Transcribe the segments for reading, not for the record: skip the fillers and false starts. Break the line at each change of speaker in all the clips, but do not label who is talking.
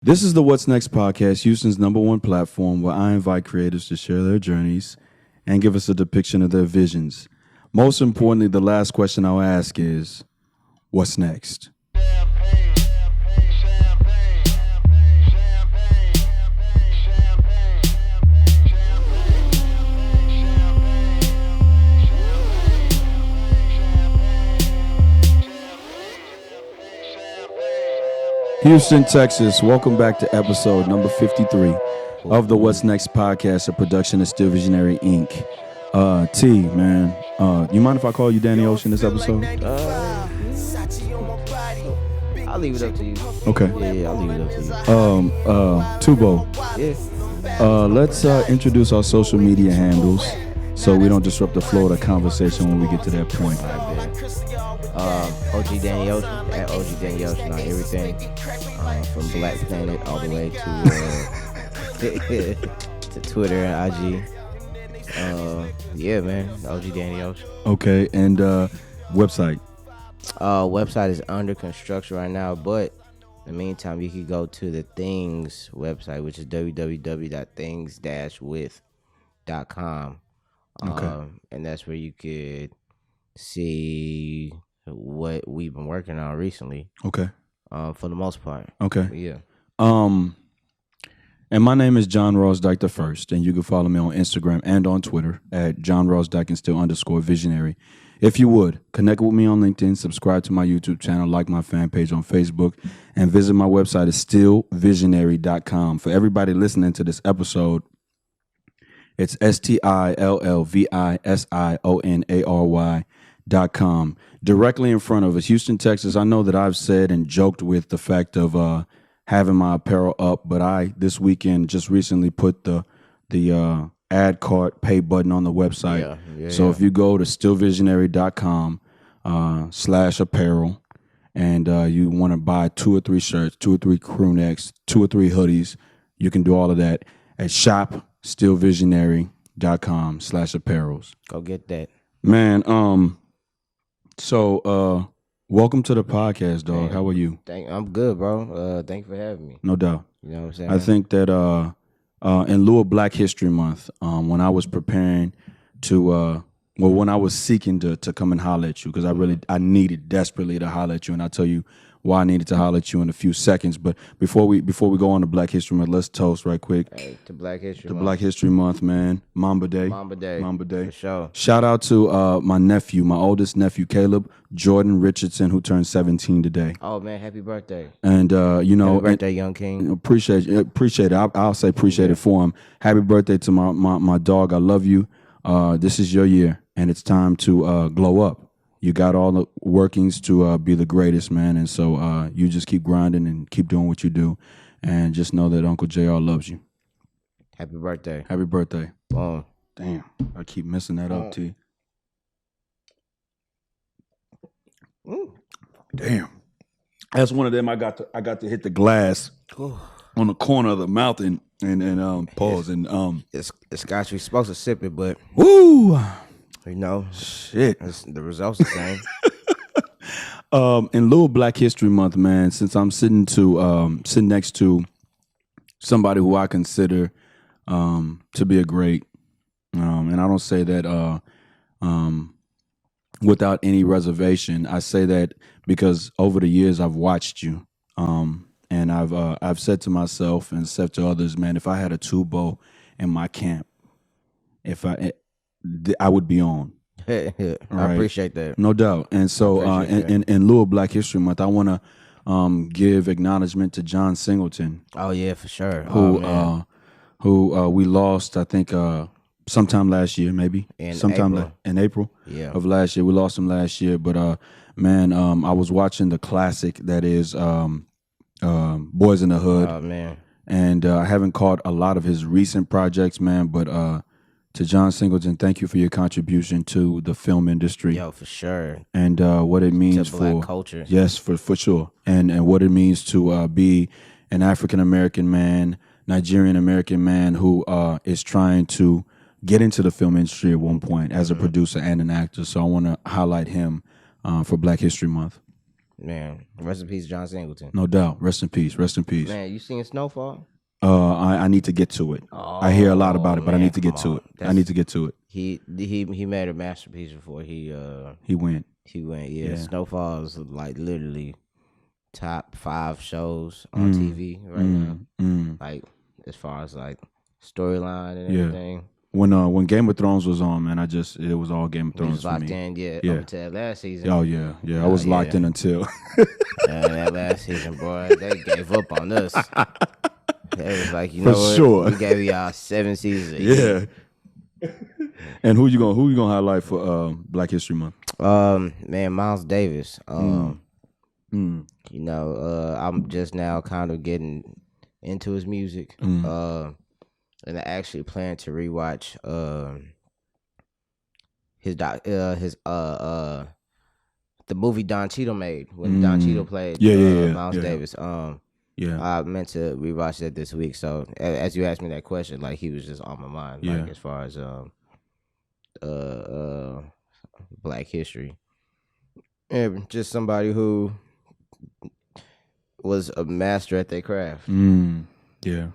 This is the What's Next podcast, Houston's #1 platform where I invite creators to share their journeys and give us a depiction of their visions. Most importantly, the last question I'll ask is, what's next? Houston, Texas, welcome back to episode number 53 of the What's Next podcast, a production of Still Visionary Inc. T, man, you mind if I call you Danny Ocean this episode?
I'll leave it up to you.
Okay.
Yeah, I'll leave it up to you.
Tubo.
Yeah.
Let's introduce our social media handles so we don't disrupt the flow of the conversation when we get to that point.
OG Danny Ocean, at OG Danny Ocean on everything, from Black Planet all the way to Twitter and IG. Yeah, man, OG Danny Ocean.
Okay, and website?
Website is under construction right now, but in the meantime, you can go to the Things website, which is www.things-with.com.
Okay.
And that's where you could see what we've been working on recently.
Okay.
For the most part.
Okay.
But yeah.
And my name is John Ross Dike II, and you can follow me on Instagram and on Twitter at John Ross Dike and still _visionary. If you would, connect with me on LinkedIn, subscribe to my YouTube channel, like my fan page on Facebook, and visit my website at stillvisionary.com. For everybody listening to this episode, it's stillvisionary.com. Directly in front of us, Houston, Texas. I know that I've said and joked with the fact of having my apparel up, but I this weekend just recently put the ad cart pay button on the website. So if you go to stillvisionary.com /apparel and you want to buy 2 or 3 shirts, 2 or 3 crew necks, 2 or 3 hoodies, you can do all of that at shop.stillvisionary.com /apparels.
Go get that.
Man, so welcome to the podcast, dog. Man, how are you?
I'm good, bro. Thank you for having me.
No doubt.
You know what I'm saying?
I think that in lieu of Black History Month, when I was preparing to, when I was seeking to come and holler at you, because I needed desperately to holler at you, and I'll tell you why I needed to holler at you in a few seconds. But before we go on to Black History Month, let's toast right quick.
Hey, to Black History
Month.
To
Black History Month, man. Mamba Day.
Mamba Day. For sure.
Shout out to my nephew, my oldest nephew, Caleb Jordan Richardson, who turned 17 today.
Oh, man, happy birthday.
And, happy
birthday, young king.
Appreciate it. I'll say appreciate it for him. Happy birthday to my dog. I love you. This is your year, and it's time to glow up. You got all the workings to be the greatest, man. And so you just keep grinding and keep doing what you do. And just know that Uncle JR loves you.
Happy birthday.
Happy birthday.
Boom.
Damn, I keep messing that up, T. Damn. That's one of them I got to hit the glass on the corner of the mouth and pause.
It's scotch. We're supposed to sip it, but...
Woo!
You know,
shit.
The results the same.
In lieu of Black History Month, man, since I'm sitting next to somebody who I consider to be a great, and I don't say that without any reservation. I say that because over the years I've watched you, and I've said to myself and said to others, man, if I had a Tubo in my camp, I would be on.
I appreciate that.
No doubt. And so in lieu of Black History Month, I want to give acknowledgement to John Singleton.
Oh, yeah, for sure.
Who we lost, I think, sometime last year, maybe. In April of last year. We lost him last year. But, man, I was watching the classic that is Boys in the Hood.
Oh, man.
And I haven't caught a lot of his recent projects, man, but... to John Singleton, thank you for your contribution to the film industry.
Yo, for sure.
And what it means
to
for
Black culture.
Yes, for sure. And what it means to be an African American man, Nigerian American man who is trying to get into the film industry at one point as a producer and an actor. So I want to highlight him for Black History Month.
man, rest in peace, John Singleton.
No doubt. Rest in peace. Rest in peace.
Man, you seen Snowfall?
I need to get to it. I hear a lot about
Oh
it, but I
man,
need to
come
get to
on.
it. I need to get to it.
He made a masterpiece before he
went.
Yeah. Snowfall is like literally top 5 shows on TV right now. Like as far as like storyline and everything.
When Game of Thrones was on, man, it was all Game of
He
Thrones
was
for
locked
me.
in, up until that last season.
Oh yeah. I was locked in until
that last season, boy. They gave up on us. They was like, you know what?
sure.
We gave y'all 7 seasons.
Yeah. And who you gonna highlight for Black History Month?
Man, Miles Davis. You know, I'm just now kind of getting into his music. And I actually plan to rewatch the movie Don Cheadle made when Don Cheadle played Miles Davis. I meant to rewatch that this week. So as you asked me that question, like he was just on my mind, like as far as Black history, and just somebody who was a master at their craft.
Yeah.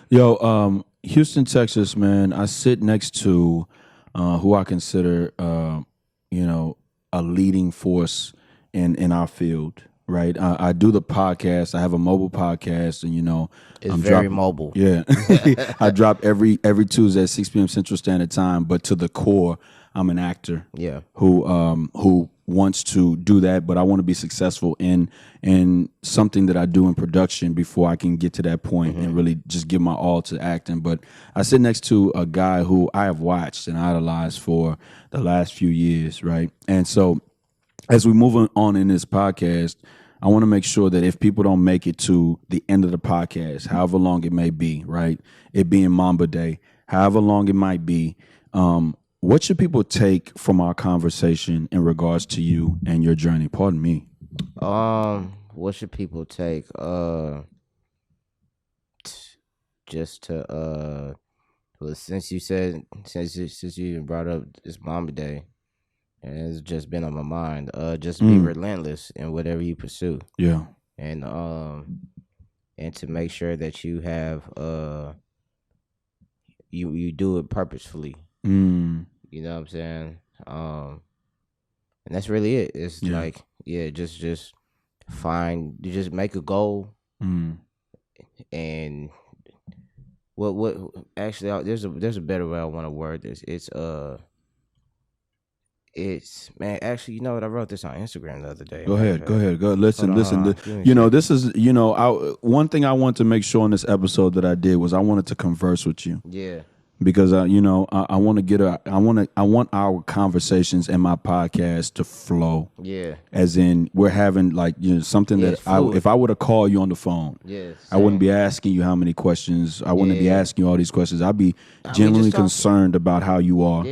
Yo, Houston, Texas, man. I sit next to who I consider, a leading force in our field. Right. I do the podcast. I have a mobile podcast, and
It's very mobile.
Yeah, I drop every Tuesday at 6 p.m. Central Standard Time. But to the core, I'm an actor.
Yeah.
Who wants to do that, but I want to be successful in something that I do in production before I can get to that point and really just give my all to acting. But I sit next to a guy who I have watched and idolized for the last few years, right? And so as we move on in this podcast, I want to make sure that if people don't make it to the end of the podcast, however long it may be, right? It being Mamba Day, however long it might be, what should people take from our conversation in regards to you and your journey? Pardon me.
What should people take? Just to well, since you brought up this Mamba Day, and it's just been on my mind. Just be relentless in whatever you pursue.
Yeah.
And to make sure that you have you do it purposefully. You know what I'm saying? And that's really it. It's like, just make a goal. And what actually there's a better way I want to word this. It's man, actually, you know what? I wrote this on Instagram the other day.
Go ahead. Listen. This is, one thing I want to make sure in this episode that I did was I wanted to converse with you.
Yeah.
Because I want to I want our conversations and my podcast to flow.
Yeah.
As in we're having something that if I were to call you on the phone, I wouldn't be asking you how many questions. I wouldn't be asking you all these questions. I'd be genuinely concerned about how you are.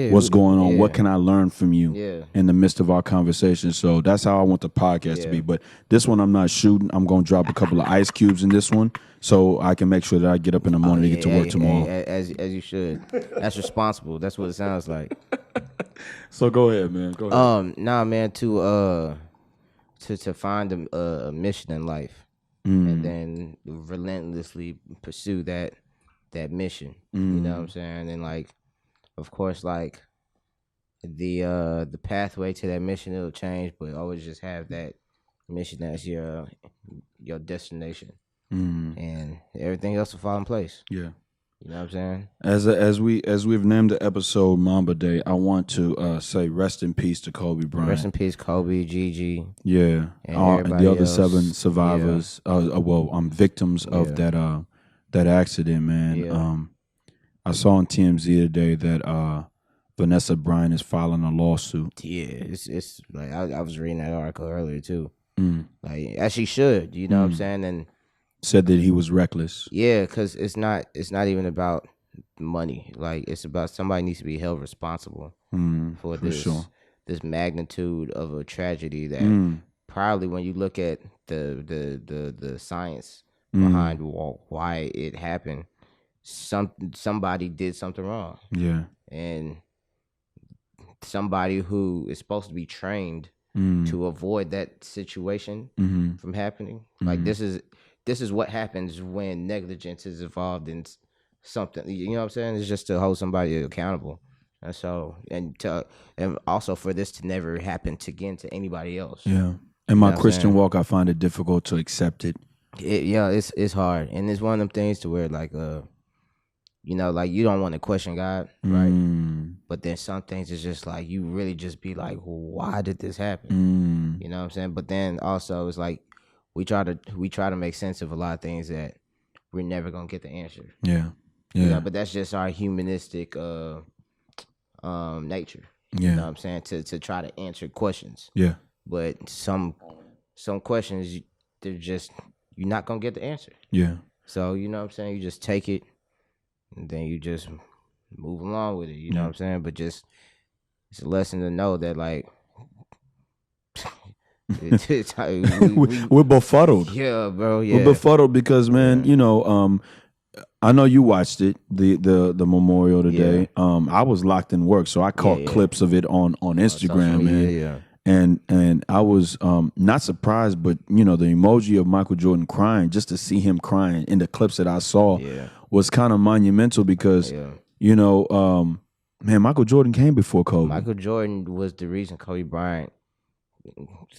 What's going on? What can I learn from you in the midst of our conversation? So that's how I want the podcast to be. But this one I'm not shooting. I'm going to drop a couple of ice cubes in this one, so I can make sure that I get up in the morning to get to work tomorrow.
As you should. That's responsible. That's what it sounds like.
So go ahead, man. Go ahead.
Nah, man. To find a mission in life, and then relentlessly pursue that mission. You know what I'm saying? And of course, the pathway to that mission, it'll change, but always just have that mission as your destination. And everything else will fall in place.
Yeah.
You know what I'm saying?
As we've named the episode Mamba Day, I want to say rest in peace to Kobe Bryant.
Rest in peace, Kobe, Gigi.
Yeah,
and
the other
else.
7 survivors. Victims of that accident, man.
Yeah.
I saw on TMZ today that Vanessa Bryant is filing a lawsuit.
Yeah, it's like I was reading that article earlier too. Like as she should, you know what I'm saying? And
said that he was reckless.
Yeah, because it's not even about money. Like it's about somebody needs to be held responsible for this magnitude of a tragedy that probably when you look at the science behind why it happened, somebody did something wrong.
Yeah.
And somebody who is supposed to be trained to avoid that situation from happening. Like this is what happens when negligence is involved in something. You know what I'm saying? It's just to hold somebody accountable. And so, and also for this to never happen again to anybody else.
Yeah. In my Christian walk, I find it difficult to accept it.
It's hard, and it's one of them things to where like you know, like you don't want to question God, right? But then some things is just like you really just be like, well, why did this happen? You know what I'm saying? But then also it's like we try to make sense of a lot of things that we're never gonna get the answer.
Yeah.
You know, but that's just our humanistic nature. You know what I'm saying? To try to answer questions.
Yeah.
But some questions they're just you're not gonna get the answer.
Yeah.
So you know what I'm saying? You just take it and then you just move along with it. You know what I'm saying? But just it's a lesson to know that like
we're befuddled.
Yeah, bro. Yeah.
We're befuddled because man, you know, I know you watched it, the memorial today. I was locked in work, so I caught clips of it on Instagram, man.
Yeah.
And I was not surprised, but you know, the emoji of Michael Jordan crying, just to see him crying in the clips that I saw was kind of monumental because you know, man, Michael Jordan came before Kobe.
Michael Jordan was the reason Kobe Bryant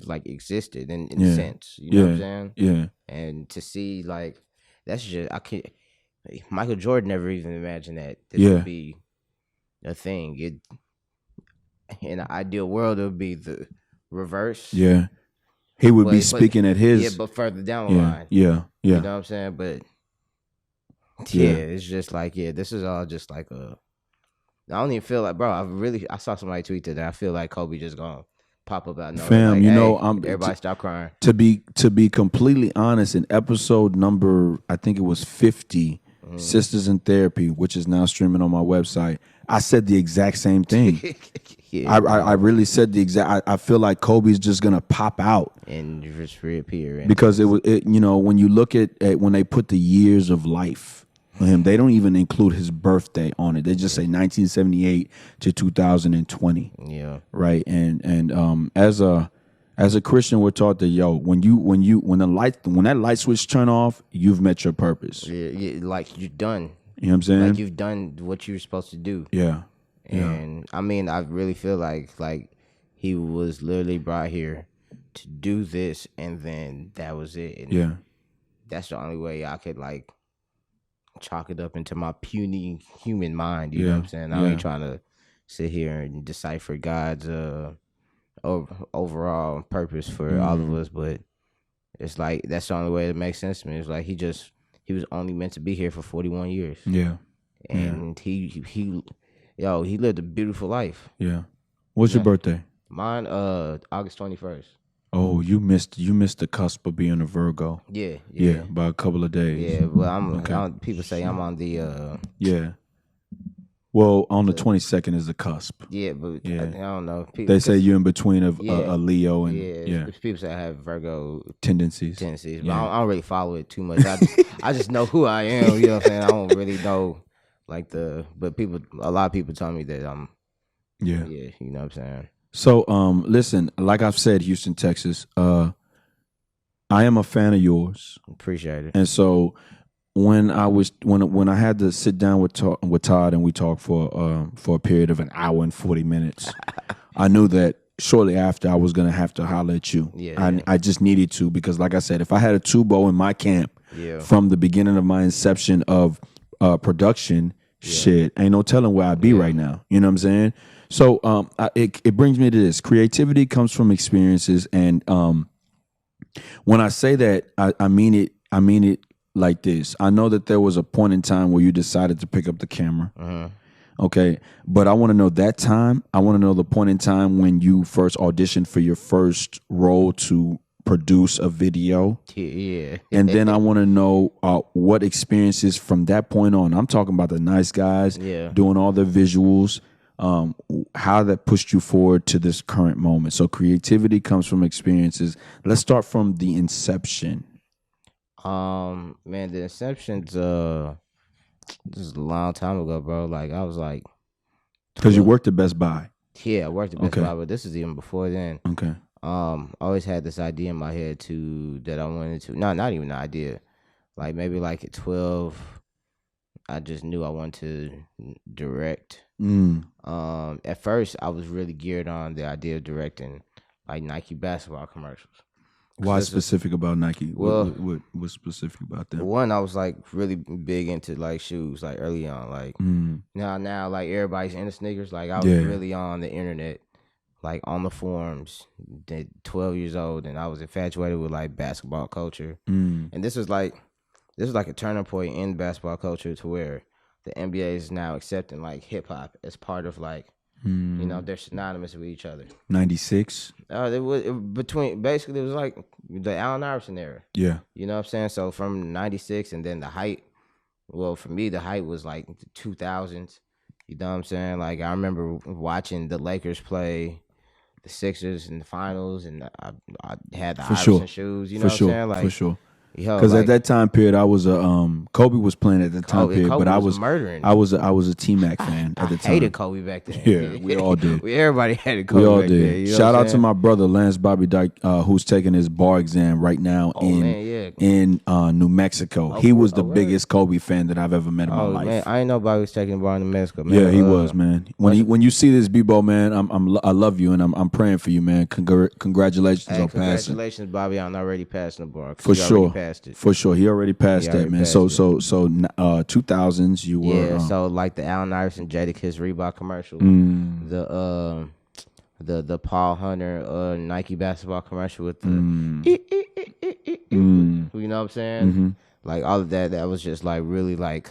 like existed in a sense. You know what I'm saying?
Yeah.
And to see like that's just Michael Jordan never even imagined that this would be a thing. It in an ideal world it would be the reverse.
Yeah. He would be speaking at his
but further down the line.
Yeah.
You know what I'm saying? But it's just like this is all just like I don't even feel like, bro, I saw somebody tweet that I feel like Kobe just gonna pop up out nowhere.
Fam,
like,
you know,
everybody stop crying.
To be completely honest, in episode number, I think it was 50, Sisters in Therapy, which is now streaming on my website, I said the exact same thing. I really said the exact. I feel like Kobe's just gonna pop out
and just reappear
because it you know, when you look at when they put the years of life on him, they don't even include his birthday on it. They just say 1978 to 2020.
Yeah,
right. And as a Christian, we're taught that when that light switch turn off, you've met your purpose.
Yeah, like you're done.
You know what I'm saying?
Like you've done what you're supposed to do.
Yeah.
And I mean, I really feel like he was literally brought here to do this, and then that was it. And that's the only way I could like chalk it up into my puny human mind. You know what I'm saying? I ain't trying to sit here and decipher God's overall purpose for all of us, but it's like that's the only way it makes sense to me. It's like he was only meant to be here for 41 years.
Yeah.
And he lived a beautiful life.
Yeah. What's your birthday?
Mine, August 21st.
Oh, you missed the cusp of being a Virgo.
Yeah.
By a couple of days.
Yeah, well, people say I'm on the.
Well, on the 22nd is the cusp.
Yeah, but I don't know.
They say you're in between a Leo and
people say I have Virgo
tendencies.
But I don't really follow it too much. I just know who I am. You know what I'm saying? I don't really know but a lot of people tell me that I'm. Yeah, you know what I'm saying.
So, listen, like I've said, Houston, Texas, I am a fan of yours.
Appreciate it.
And so when I had to sit down with Todd and we talked for a period of an hour and 40 minutes, I knew that shortly after I was gonna have to holler at you. I just needed to, because like I said, if I had a Tubo in my camp from the beginning of my inception of production, shit, ain't no telling where I'd be right now. You know what I'm saying? So it brings me to this. Creativity comes from experiences, and when I say that, I mean it. I mean it like this. I know that there was a point in time where you decided to pick up the camera. Okay, but I want to know that time. I want to know the point in time when you first auditioned for your first role to produce a video. And then I want to know what experiences from that point on. I'm talking about the nice guys doing all the visuals. How that pushed you forward to this current moment. So creativity comes from experiences. Let's start from the inception.
Man, the inception's this is a long time ago, bro. Like I was like,
because you worked at Best Buy.
Yeah, I worked at Best Buy, but this is even before then.
Okay.
I always had this idea in my head too that I wanted to. No, not even an idea. Like maybe like at 12, I just knew I wanted to direct. At first, I was really geared on the idea of directing like Nike basketball commercials.
Why specific about Nike?
Well,
what's specific about them?
One, I was like really big into like shoes, like early on. Like now, like everybody's into sneakers. Like I was really on the internet, like on the forums. At 12 years old, and I was infatuated with like basketball culture. And this was like a turning point in basketball culture to where the NBA is now accepting like hip hop as part of like. They're synonymous with each other.
96?
It was basically it was like the Allen Iverson era.
Yeah.
You know what I'm saying? So from 96 and then the height, well, for me, the height was like the 2000s. You know what I'm saying? Like I remember watching the Lakers play the Sixers in the finals, and I had the Iverson shoes. You know what I'm saying? Like,
for sure. Because at that time period, I was Kobe was playing at the time period, but I was murdering. I was a T-Mac fan at the time.
I hated Kobe back then.
Yeah, we all did.
Everybody hated Kobe.
We all
back
did.
then, you know
Shout out to my brother Lance Bobby Dike, who's taking his bar exam right now in New Mexico. He was the biggest Kobe fan that I've ever met in my life.
Man, I ain't know nobody was taking a bar in New Mexico. Man.
Yeah, he was, man. When you see this, B-Bo, man, I love you and I'm praying for you, man. Congratulations on passing.
Congratulations, Bobby, on already passing the bar.
For sure.
Passed it.
For sure. He already passed that, man. So 2000s, you were.
Yeah, so like the Allen Iverson Jadakiss Reebok commercial, the Paul Hunter Nike basketball commercial with the, you know what I'm saying? Like all of that was just like really like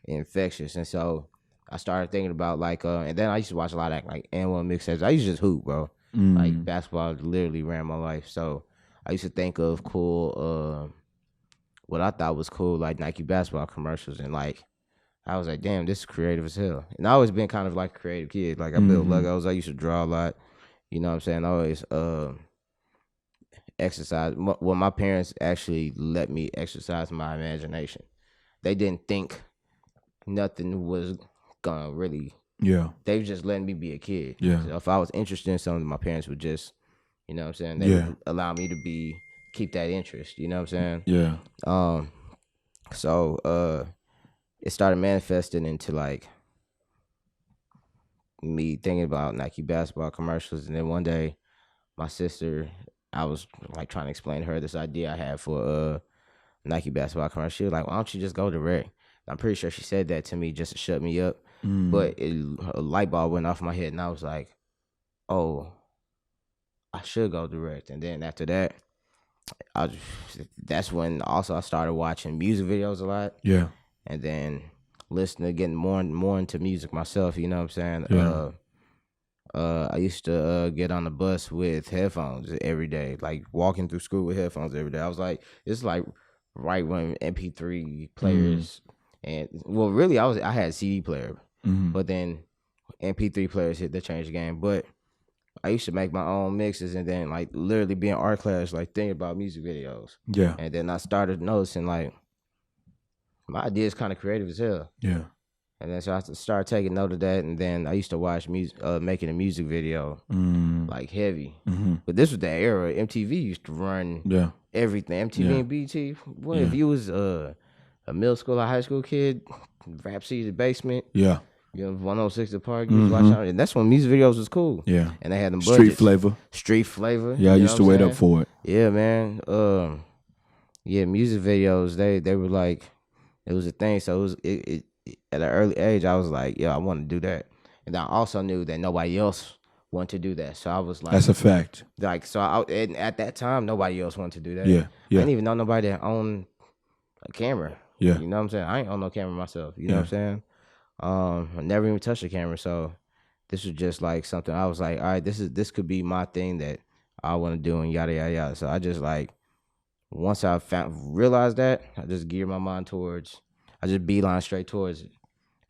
infectious. And so I started thinking about like, and then I used to watch a lot of like N1 mixtapes. I used to just hoop, bro. Like basketball literally ran my life. So I used to think of cool, what I thought was cool, like Nike basketball commercials, and like I was like, damn, this is creative as hell. And I always been kind of like a creative kid. Like I built Legos, I used to draw a lot. You know what I'm saying? I always exercise. Well, my parents actually let me exercise my imagination. They didn't think nothing was gonna really.
Yeah.
They was just letting me be a kid.
Yeah.
So if I was interested in something, my parents would just, you know what I'm saying? They would allow me to keep that interest. You know what I'm saying?
Yeah.
So it started manifesting into like me thinking about Nike basketball commercials, and then one day my sister, I was like trying to explain to her this idea I had for Nike basketball commercial. She was like, why don't you just go direct? I'm pretty sure she said that to me just to shut me up. But a light bulb went off my head, and I was like, oh, I should go direct. And then after that, that's when also I started watching music videos a lot.
Yeah.
And then listening, getting more and more into music myself, you know what I'm saying?
Yeah.
I used to get on the bus with headphones every day, like walking through school with headphones every day. I was like, it's like right when MP3 players and well, really I had a CD player, but then MP3 players hit the change the game. But I used to make my own mixes, and then like literally be in art class, like thinking about music videos.
Yeah.
And then I started noticing like my idea is kind of creative as hell.
Yeah.
And then so I started taking note of that, and then I used to watch music, making a music video like heavy. But this was the era MTV used to run everything. MTV and BT. What if you was a middle school or high school kid, Rap City Basement?
Yeah.
You know, 106 The Park, you was watching, and that's when music videos was cool.
Yeah.
And they had them budgets.
Street flavor.
Yeah,
I used to wait up for it.
Yeah, man. Music videos, they were like, it was a thing. So it at an early age, I was like, yeah, I want to do that. And I also knew that nobody else wanted to do that. So I was like,
that's a fact.
Like, so and at that time, nobody else wanted to do that.
Yeah.
I didn't even know nobody that owned a camera.
Yeah.
You know what I'm saying? I ain't own no camera myself. You know what I'm saying? I never even touched a camera. So this was just like something I was like, all right, this could be my thing that I want to do, and yada, yada, yada. So I just like, once I realized that, I just geared my mind I just beeline straight towards it.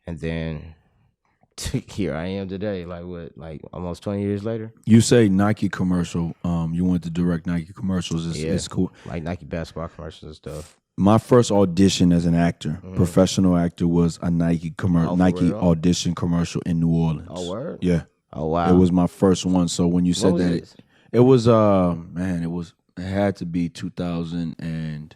And then here I am today, like almost 20 years later.
You say Nike commercial, you went to direct Nike commercials. It's cool.
Like Nike basketball commercials and stuff.
My first audition as an actor, professional actor, was a Nike audition commercial in New Orleans.
Oh, word?
Yeah.
Oh, wow.
It was my first one. So when you said that, It was man, it had to be 2000 and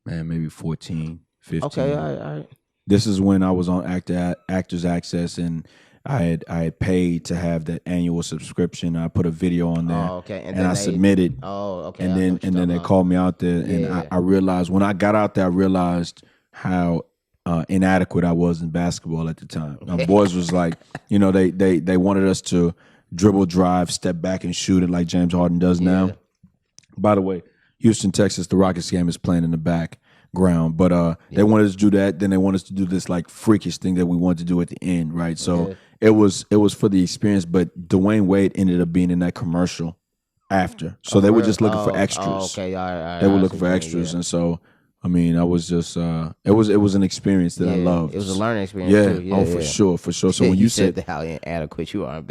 maybe 14, 15.
Okay, all right.
This is when I was on Actors Access, and I had paid to have that annual subscription. I put a video on there,
Oh, okay.
and I submitted.
Oh, okay.
And then they called me out there, and I realized when I got out there, I realized how inadequate I was in basketball at the time. My boys was like, they wanted us to dribble, drive, step back, and shoot it like James Harden does now. By the way, Houston, Texas, the Rockets game is playing in the background, but they wanted us to do that. Then they wanted us to do this like freakish thing that we wanted to do at the end, right? So it was for the experience. But Dwayne Wade ended up being in that commercial after, so they were just looking for extras.
Oh, okay, all right.
They were looking for extras, and so. I mean, I was just it was an experience that I loved.
It was a learning experience too. Yeah,
for sure. So when you said
how inadequate you are,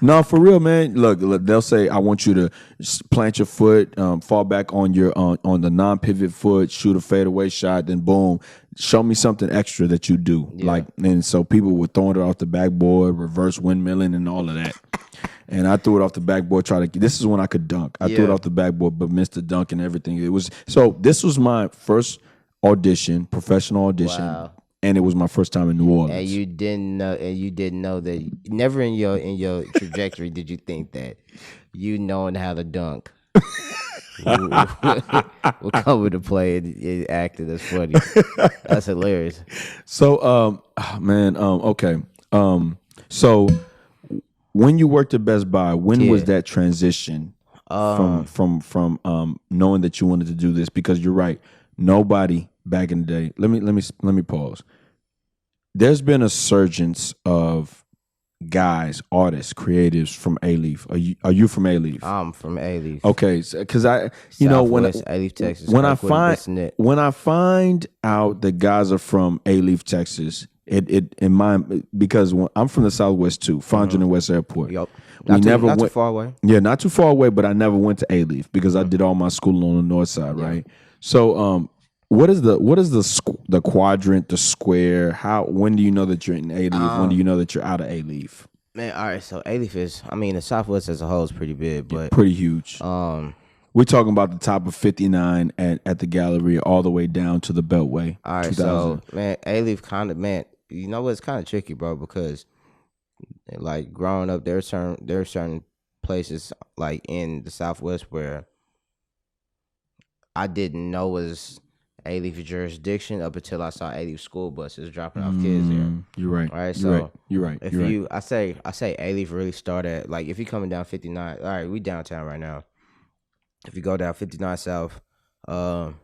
no, for real, man. Look, they'll say I want you to plant your foot, fall back on your on the non-pivot foot, shoot a fadeaway shot, then boom, show me something extra that you do. Like, and so people were throwing it off the backboard, reverse windmilling, and all of that. And I threw it off the backboard. This is when I could dunk. I threw it off the backboard, but missed the dunk and everything. This was my first audition, professional audition, and it was my first time in New Orleans.
And you didn't know that. Never in your trajectory did you think that you knowing how to dunk will come into play and acting. That's funny. That's hilarious.
So, okay. So. When you worked at Best Buy, when was that transition from knowing that you wanted to do this? Because you're right, nobody back in the day. Let me pause. There's been a surgence of guys, artists, creatives from A-Leaf. Are you from A-Leaf?
I'm from A-Leaf.
Okay, because
A-Leaf, Texas.
When I find out that guys are from A-Leaf, Texas. Because I'm from the Southwest too, Fondren and West Airport.
Yep. Not too far away.
Yeah, not too far away, but I never went to A-Leaf because I did all my schooling on the north side, right? So, what is the quadrant, the square? When do you know that you're in A-Leaf? When do you know that you're out of A-Leaf?
Man, all right. So A-Leaf is, the Southwest as a whole is pretty big, but
pretty huge. We're talking about the top of 59 at the Galleria, all the way down to the Beltway.
All right, 2000. So man, A-Leaf kind of you know what? It's kind of tricky, bro, because like growing up, there are certain places like in the Southwest where I didn't know was A-Leaf jurisdiction up until I saw A-Leaf school buses dropping off kids there.
You're right.
All right,
you're right.
I say A-Leaf really started like if you're coming down 59. All right, we downtown right now. If you go down 59 South, A-Leaf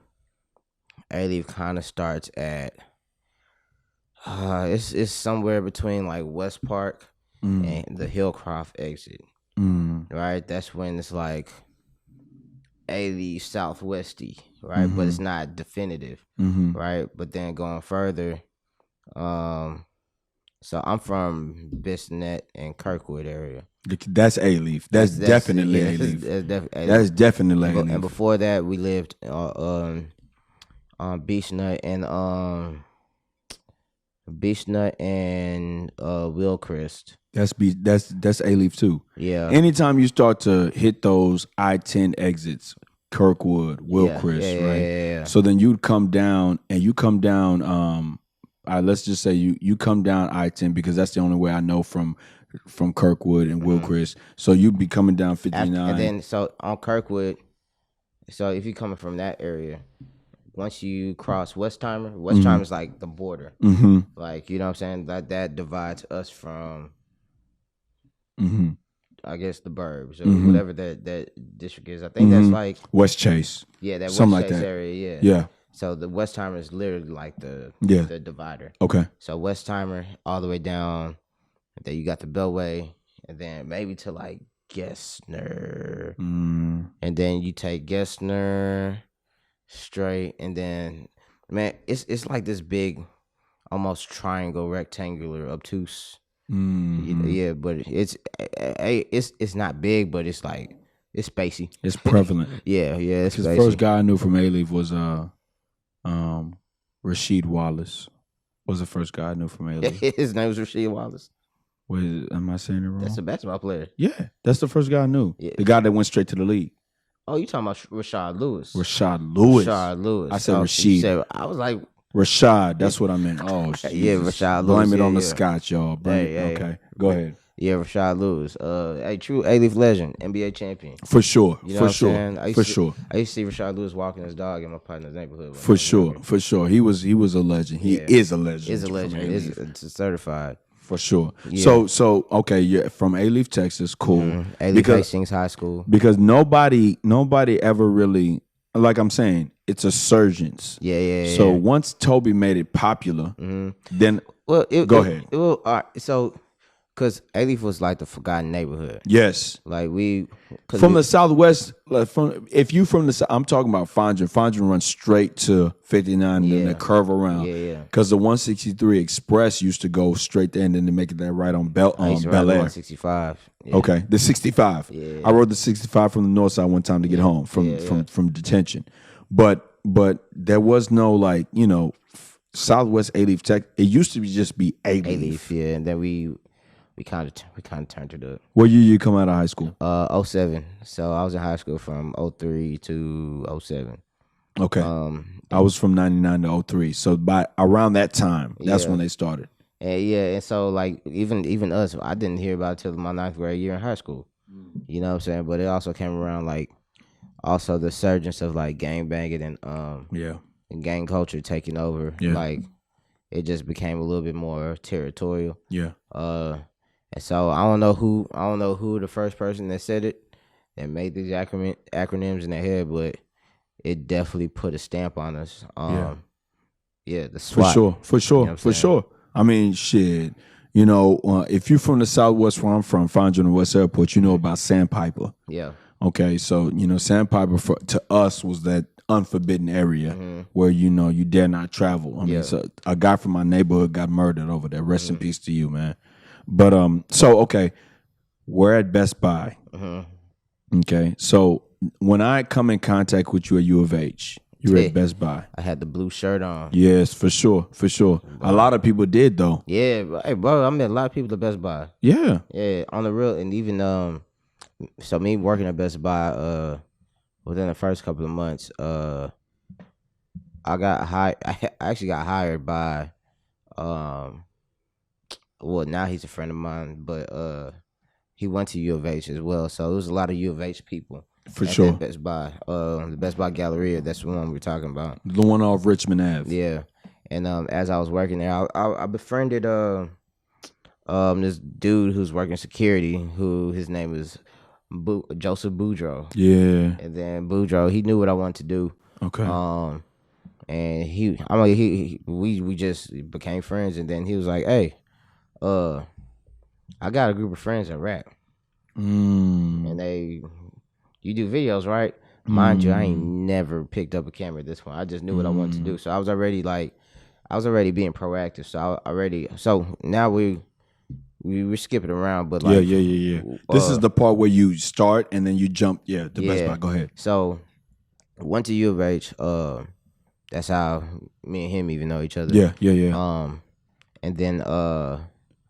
kind of starts at. It's somewhere between like West Park and the Hillcroft exit, right? That's when it's like A-Leaf Southwesty, right? But it's not definitive, right? But then going further, so I'm from Bissonnette and Kirkwood area.
That's A-Leaf. That's definitely A-Leaf. That's definitely A-Leaf.
And before that, we lived on Beechnut and Beechnut and Willcrest.
That's A-Leaf too.
Yeah.
Anytime you start to hit those I-10 exits, Kirkwood, Willcrest, right?
Yeah.
So then you'd come down let's just say you come down I-10 because that's the only way I know from Kirkwood and Willcrest. So you'd be coming down 59.
And then so on Kirkwood, so if you're coming from that area, once you cross Westheimer is like the border. Like, you know what I'm saying? That divides us from I guess the burbs or whatever that district is. I think that's like
West Chase.
Yeah, that
something
West Chase
like that.
area,
Yeah.
So the Westheimer is literally like the divider.
Okay.
So Westheimer all the way down, and then you got the Beltway, and then maybe to like Gessner. And then you take Gessner straight, and then man, it's like this big, almost triangle, rectangular, obtuse. Yeah, but it's not big, but it's like it's spacey.
It's prevalent.
yeah, it's
Because
spacey.
the first guy I knew from A-Leaf was Rasheed Wallace. Was the first guy I knew from A-Leaf.
His name was Rasheed Wallace.
Wait, am I saying it wrong?
That's a basketball player.
Yeah, that's the first guy I knew.
Yeah.
The guy that went straight to the league.
Oh, you talking about Rashad Lewis?
Rashad Lewis.
Rashad Lewis.
I said Rasheed.
I was like
Rashad. That's what I meant. Oh, Jesus.
Yeah, Rashad
Blame
Lewis.
it on the Scotch, y'all. Okay, go ahead.
Yeah, Rashad Lewis. A true A-Leaf legend, NBA champion.
For sure.
You know
for sure. I used to
see Rashad Lewis walking his dog in my partner's neighborhood.
For sure. He was a legend. He is a legend.
Is a legend. It's certified.
For sure. Yeah. So okay, yeah, from A-Leaf, Texas, cool.
Mm-hmm. A-Leaf Hastings High School.
Because nobody ever really, like I'm saying, it's a surgeons.
Yeah.
So once Toby made it popular, then go ahead.
All right, so because A-Leaf was like the forgotten neighborhood.
Yes.
Like
the Southwest, if you from the, I'm talking about Fondren. Fondren runs straight to 59 and then they curve around.
Yeah.
Because the 163 Express used to go straight there and then they make it that right on Bel Air.
165. Yeah.
Okay, the 65. Yeah. I rode the 65 from the north side one time to get home from detention. But there was no like, Southwest A-Leaf Tech. It used to just be A-Leaf.
A-Leaf, yeah, and then we kind of turned it up.
What year you come out of high school?
07. So I was in high school from 03 to 07.
Okay. I was from 99 to 03. So by around that time, that's when they started.
And so like even us, I didn't hear about it till my 9th grade year in high school. You know what I'm saying? But it also came around like also the surgence of like gang banging and gang culture taking over.
Yeah.
Like it just became a little bit more territorial.
Yeah.
And so I don't know who the first person that said it that made these acronyms in their head, but it definitely put a stamp on us. The SWAT.
For sure. I mean, shit. If you're from the Southwest where I'm from, Fondren and West Airport, you know about Sandpiper.
Yeah.
Okay, so Sandpiper to us was that unforbidden area where you dare not travel. I mean, so a guy from my neighborhood got murdered over there. Rest in peace to you, man. But so okay, we're at Best Buy. Okay, so when I come in contact with you at U of H, you're at Best Buy.
I had the blue shirt on.
Yes, for sure. A lot of people did though.
Yeah, hey, bro, I met a lot of people at Best Buy.
Yeah,
on the real, and even so me working at Best Buy, within the first couple of months, I got hired. I actually got hired by, well, now he's a friend of mine, but he went to U of H as well. So it was a lot of U of H people.
For sure.
Best Buy, the Best Buy Galleria. That's the one we're talking about.
The one off Richmond Ave.
Yeah, and as I was working there, I befriended this dude who's working security. Who his name is Joseph Boudreaux.
Yeah.
And then Boudreaux, he knew what I wanted to do.
Okay.
And we just became friends. And then he was like, "Hey, I got a group of friends that rap, and you do videos, right? Mind you, I ain't never picked up a camera at this point. I just knew what I wanted to do, so I was already being proactive. So now we're skipping around, but like
yeah. This is the part where you start and then you jump. Yeah, the Best Buy. Go ahead.
So went to U of H. That's how me and him even know each other.
Yeah.
And then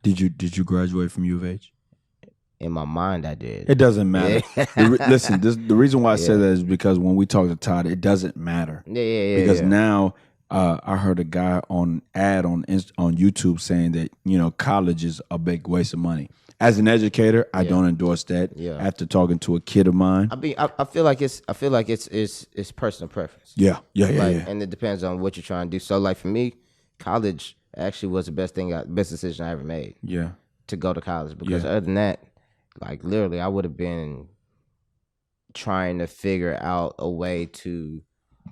did you graduate from U of H?
In my mind, I did.
It doesn't matter. Listen, the reason why I say that is because when we talk to Todd, it doesn't matter.
Yeah.
Because now I heard a guy on YouTube saying that college is a big waste of money. As an educator, I don't endorse that. Yeah. After talking to a kid of mine,
I feel like it's personal preference.
Yeah.
And it depends on what you're trying to do. So like for me, college actually was the best decision I ever made.
Yeah.
To go to college, because other than that, like literally, I would have been trying to figure out a way to,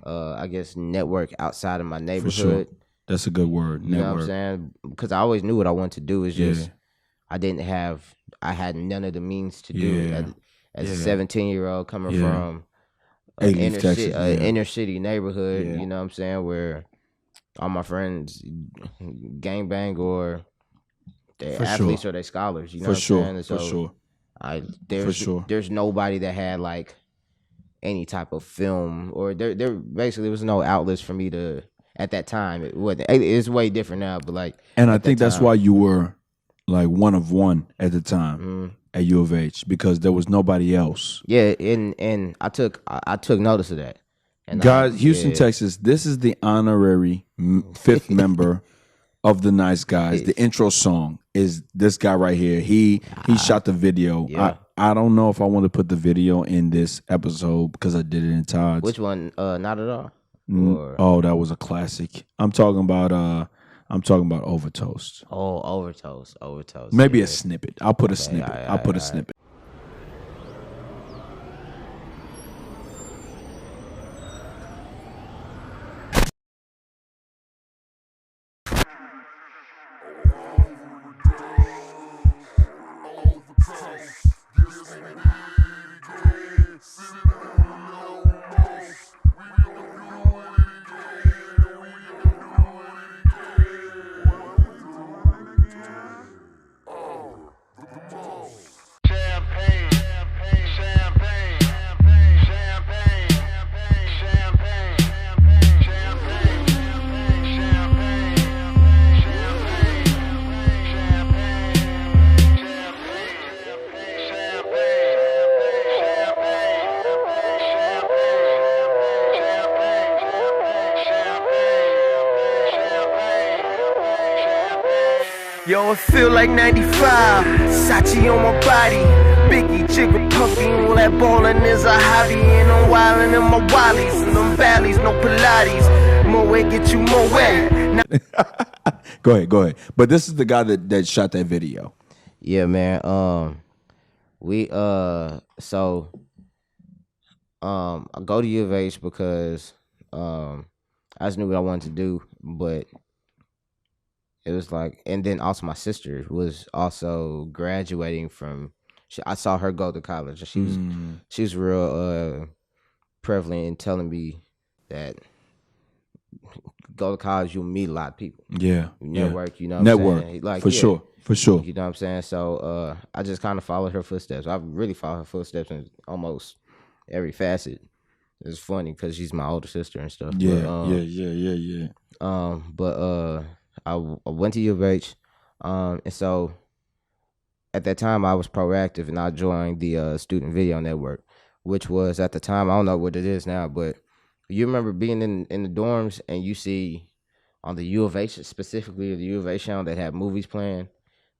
I guess, network outside of my neighborhood. For sure.
That's a good word.
You know what I'm saying? Because I always knew what I wanted to do. It's just I had none of the means to do it. As a 17-year-old coming from an inner city neighborhood, you know what I'm saying, where all my friends gangbang or they're athletes or they scholars. You know what I'm saying? So
for sure.
There's nobody that had like any type of film, or there basically was no outlets for me to at that time. It's way different now, but like,
and I think that's why you were like one of one at the time at U of H because there was nobody else.
Yeah, and I took notice of that. And
Guys, Houston, Texas, this is the honorary fifth member of the Nice Guys. The intro song is this guy right here. He shot the video.
Yeah.
I don't know if I want to put the video in this episode because I did it in Todd's.
Which one? Not at all.
Oh, that was a classic. I'm talking about Overtoast.
Oh, Overtoast.
Maybe a snippet. I'll put a snippet. I'll put a snippet.
Yo, it feel like 95, Sachi on my body, Biggie, Jigger, Puffy, all that ballin' is a hobby. And I'm wildin' in my wallies, and them valleys, no Pilates, more way get you more wet.
Go ahead. But this is the guy that shot that video.
Yeah, man. I go to U of H because I just knew what I wanted to do, but it was like, and then also my sister was also graduating from. I saw her go to college. She was real prevalent in telling me that go to college, you'll meet a lot of people.
Yeah,
you network. You know,
network.
What I'm saying? Like
for sure.
You know what I'm saying? So I just kind of followed her footsteps. I really followed her footsteps in almost every facet. It's funny because she's my older sister and stuff.
Yeah.
But I went to U of H, and so at that time I was proactive and I joined the Student Video Network, which was at the time, I don't know what it is now, but you remember being in the dorms and you see on the U of H, specifically the U of H channel, that have movies playing,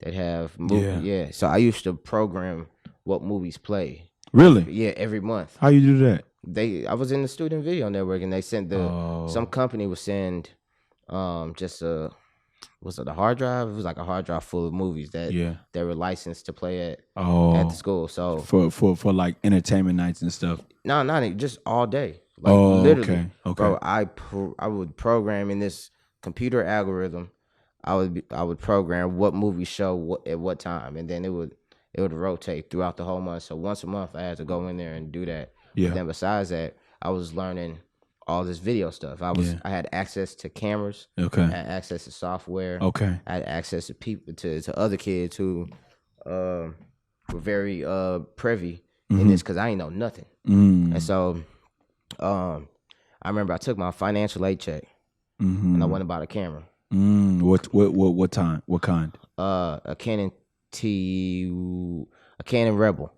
that have movies. Yeah. So I used to program what movies play.
Really?
Yeah, every month.
How you do that?
I was in the Student Video Network and they sent some company would send was it a hard drive? It was like a hard drive full of movies that were licensed to play at the school. So
for like entertainment nights and stuff.
No, not just all day. Like literally,
okay.
Bro, I would program in this computer algorithm. I would program what movies show at what time, and then it would rotate throughout the whole month. So once a month, I had to go in there and do that. Yeah. But then besides that, I was learning all this video stuff. I had access to cameras.
Okay.
I had access to software.
Okay.
I had access to people to other kids who were very privy in this because I ain't know nothing. And so I remember I took my financial aid check and I went and bought a camera.
What time? What kind?
A Canon Rebel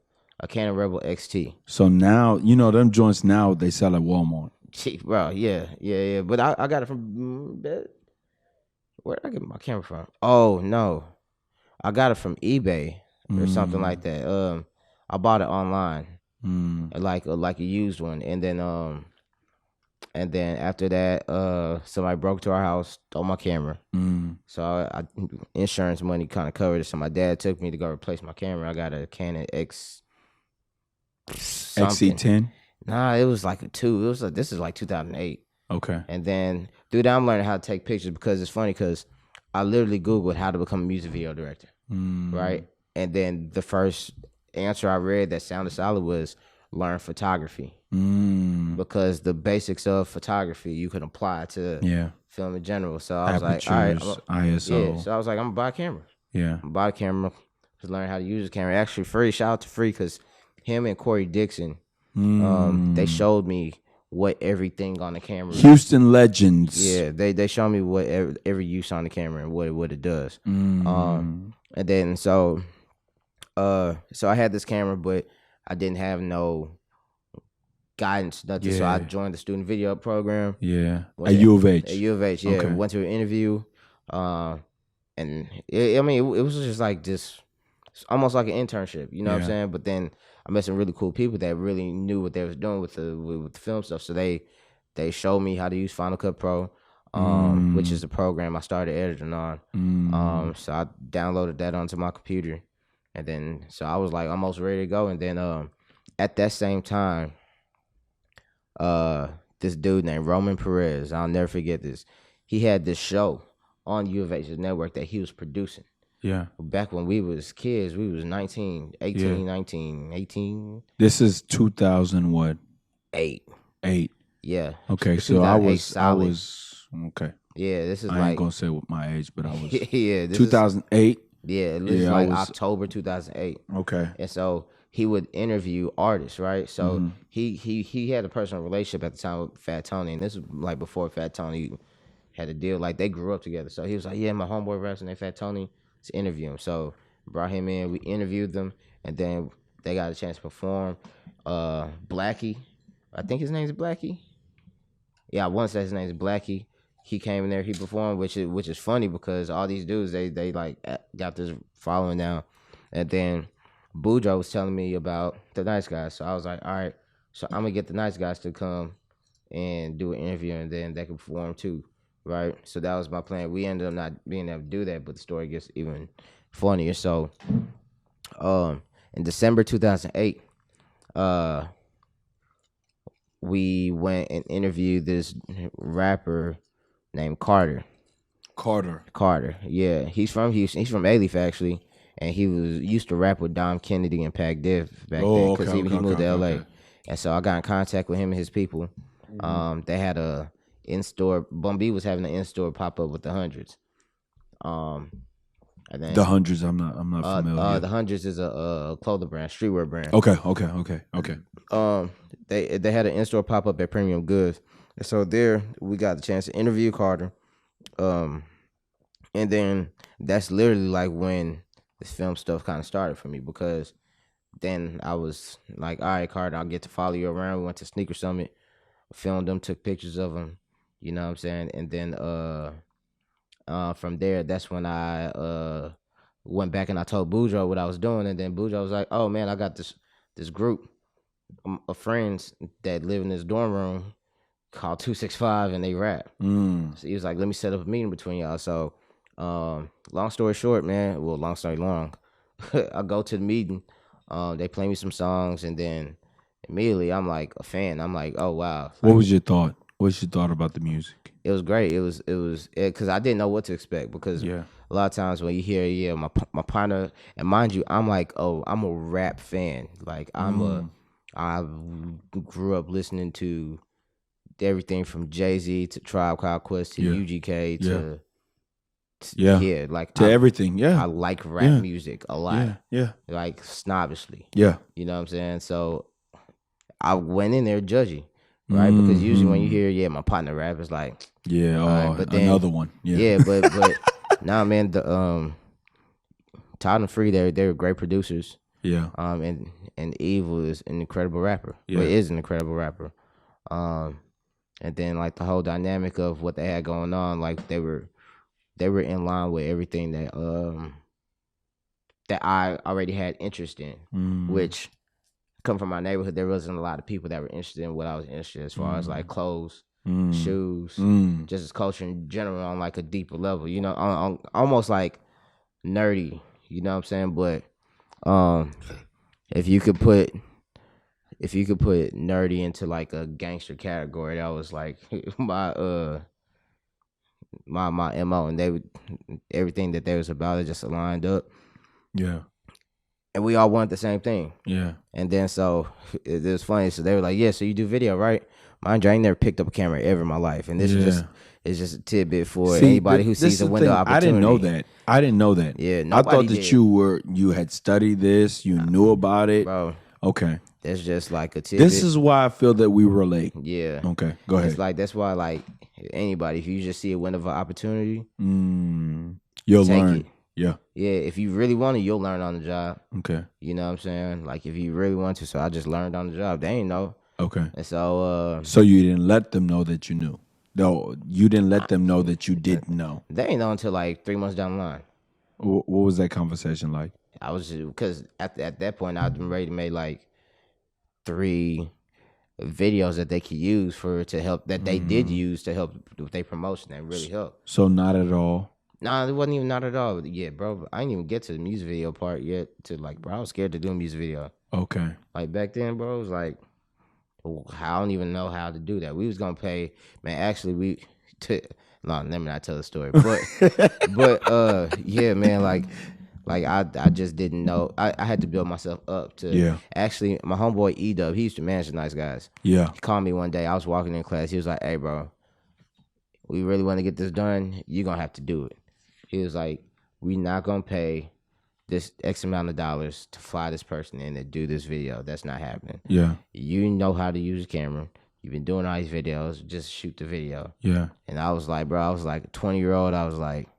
XT.
So now them joints now they sell at Walmart.
Cheap, bro. Yeah. But I got it from where did I get my camera from? Oh no, I got it from eBay or something like that. I bought it online, like a used one, and then after that, somebody broke to our house, stole my camera. So I insurance money kind of covered it. So my dad took me to go replace my camera. I got a Canon
XC10.
Nah, it was like a 2. It was like, this is like 2008.
Okay.
And then through that, I'm learning how to take pictures because it's funny because I literally Googled how to become a music video director, right? And then the first answer I read that sounded solid was learn photography because the basics of photography you can apply to film in general. So I was like, all right, ISO. Yeah, so I was like, I'm gonna buy a camera.
Yeah,
I'm gonna buy a camera to learn how to use the camera. Actually, free. Shout out to Free because him and Corey Dixon. They showed me what everything on the camera.
Houston legends.
Yeah, they showed me what every use on the camera and what it does. And And then so I had this camera, but I didn't have no guidance, nothing. So I joined the student video program.
Yeah. At U of H.
At U of H, yeah. Okay. Went to an interview. And it was just like this, almost like an internship, you know what I'm saying? But then I met some really cool people that really knew what they was doing with the film stuff. So they showed me how to use Final Cut Pro, which is the program I started editing on. So I downloaded that onto my computer, and then so I was like almost ready to go. And then at that same time, this dude named Roman Perez, I'll never forget this. He had this show on U of H's network that he was producing. Yeah. Back when we was kids, we was 19, 18, 19, 18.
This is 2000 what?
8. Yeah.
Okay, so I was okay.
Yeah, this is
I ain't gonna say what my age, but I was
2008. This is like October 2008.
Okay.
And so he would interview artists, right? So he had a personal relationship at the time with Fat Tony, and this was like before Fat Tony had a deal. Like they grew up together. So he was like, yeah, my homeboy raps and Fat Tony to interview him. So brought him in, we interviewed them, and then they got a chance to perform. Blackie, I think his name's Blackie. Yeah, I want to say his name's Blackie. He came in there, he performed, which is funny because all these dudes they like got this following now. And then Bujo was telling me about the Nice Guys, so I was like, all right, so I'm gonna get the Nice Guys to come and do an interview, and then they can perform too, right? So that was my plan. We ended up not being able to do that, but the story gets even funnier. So, in December 2008, we went and interviewed this rapper named Carter. Carter. Yeah, he's from Houston. He's from Alief actually, and he used to rap with Dom Kennedy and Pac Div back then because he moved to LA. And so I got in contact with him and his people. They had a in-store. Bun B was having an in-store pop up with the Hundreds. And then
the Hundreds, I'm not familiar.
The Hundreds is a clothing brand, streetwear brand.
Okay.
They had an in-store pop up at Premium Goods, and so there we got the chance to interview Carter. And then that's literally like when this film stuff kind of started for me, because then I was like, all right, Carter, I'll get to follow you around. We went to Sneaker Summit, filmed them, took pictures of them, you know what I'm saying? And then from there, that's when I went back and I told Bujo what I was doing. And then Bujo was like, oh man, I got this group of friends that live in this dorm room called 265 and they rap. So he was like, let me set up a meeting between y'all. So long story short, man, well, long story long, I go to the meeting, they play me some songs, and then immediately I'm like a fan. I'm like, oh wow.
What was your thought? What's your thought about the music?
It was great. It was because I didn't know what to expect, because a lot of times when you hear my partner, and mind you, I'm like, oh, I'm a rap fan. Like I grew up listening to everything from Jay-Z to Tribe Called Quest to UGK to
everything. Yeah,
I like rap music a lot.
Yeah,
like snobbishly.
Yeah,
you know what I'm saying. So I went in there judgy, right? Because usually when you hear my partner rap, it's like but then,
another one.
But nah, man, the Todd and Free, they're great producers.
Yeah.
And Evil is an incredible rapper. Yeah. Well, is an incredible rapper. And then like the whole dynamic of what they had going on, like they were in line with everything that that I already had interest in, which come from my neighborhood, there wasn't a lot of people that were interested in what I was interested in, as far as like clothes, shoes, just as culture in general on like a deeper level, you know, on almost like nerdy, you know what I'm saying? But if you could put nerdy into like a gangster category, that was like my MO, and everything that they was about, it just aligned up.
Yeah.
And we all wanted the same thing.
Yeah.
And then so it was funny. So they were like, yeah, so you do video, right? Mind you, I ain't never picked up a camera ever in my life. And this is just a tidbit for anybody who sees a window opportunity.
I didn't know that.
Yeah,
I thought that you had studied this, you knew about it.
Bro.
Okay.
That's just like a tidbit.
This is why I feel that we relate.
Yeah.
Okay, go ahead.
It's like, that's why, like, anybody, if you just see a window of opportunity,
you'll
take
learn.
it.
Yeah.
Yeah, if you really want to, you'll learn on the job.
Okay.
You know what I'm saying? Like, if you really want to. So I just learned on the job. They ain't know.
Okay.
And so...
so you didn't let them know that you knew? No, you didn't let them know that you didn't know?
They ain't know until like 3 months down the line.
What was that conversation like?
I was just... Because at that point, I'd been ready to make like 3 videos that they could use to help, that they did use to help with their promotion and really help.
So not at all?
Nah, it wasn't even not at all. Yeah, bro, I didn't even get to the music video part yet. Bro, I was scared to do a music video.
Okay.
Like, back then, bro, it was like, I don't even know how to do that. We was gonna pay, man. Actually, let me not tell the story. But yeah, man. Like I just didn't know. I had to build myself up to.
Yeah.
Actually, my homeboy E-Dub, he used to manage the Nice Guys.
Yeah.
He called me one day. I was walking in class. He was like, "Hey, bro, we really want to get this done. You're gonna have to do it." He was like, "We not gonna pay this X amount of dollars to fly this person in to do this video. That's not happening.
Yeah.
You know how to use a camera. You've been doing all these videos. Just shoot the video."
Yeah.
And I was like, bro, I was like a 20-year-old. I was like,